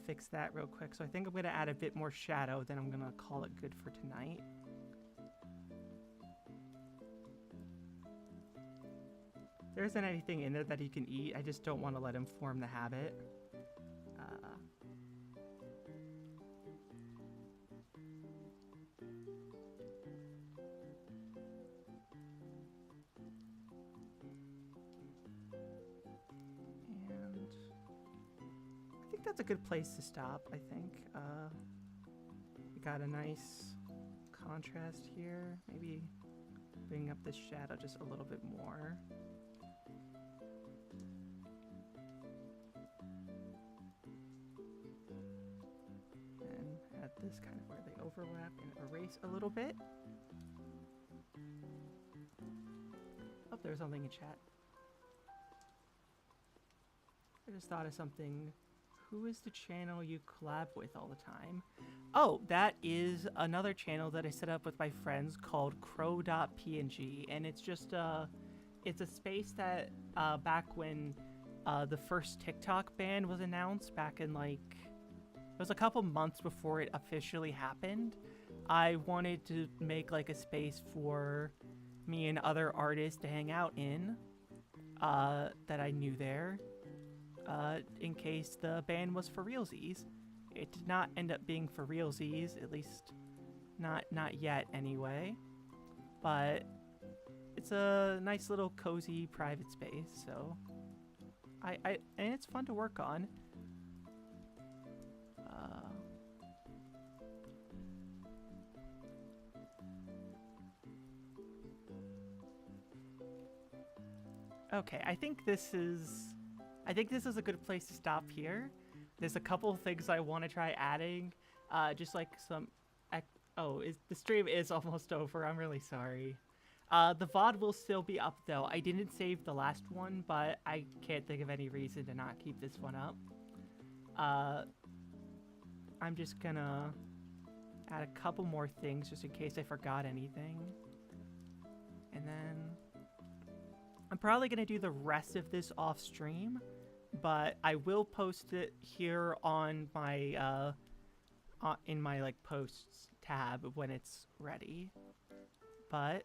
fix that real quick. So I think I'm gonna add a bit more shadow. Then I'm gonna call it good for tonight. There isn't anything in there that he can eat. I just don't want to let him form the habit. That's a good place to stop, I think. We got a nice contrast here. Maybe bring up the shadow just a little bit more. And add this kind of where they overlap and erase a little bit. Oh, there's something in chat. I just thought of something. Who is the channel you collab with all the time? Oh, that is another channel that I set up with my friends called crow.png, and it's just it's a space that back when the first TikTok ban was announced back in like, it was a couple months before it officially happened. I wanted to make like a space for me and other artists to hang out in that I knew there. In case the ban was for realsies. It did not end up being for realsies, at least not yet anyway. But it's a nice little cozy private space, so and it's fun to work on. Okay, I think this is a good place to stop here. There's a couple of things I want to try adding. Just like some... the stream is almost over. I'm really sorry. The VOD will still be up, though. I didn't save the last one, but I can't think of any reason to not keep this one up. I'm just gonna add a couple more things just in case I forgot anything. And then... I'm probably going to do the rest of this off stream, but I will post it here on my, in my, like, posts tab when it's ready. But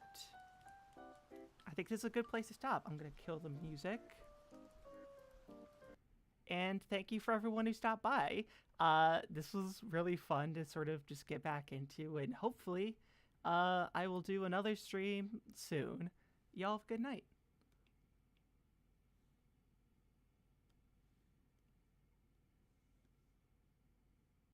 I think this is a good place to stop. I'm gonna kill the music. And thank you for everyone who stopped by. This was really fun to sort of just get back into, and hopefully, I will do another stream soon. Y'all have a good night.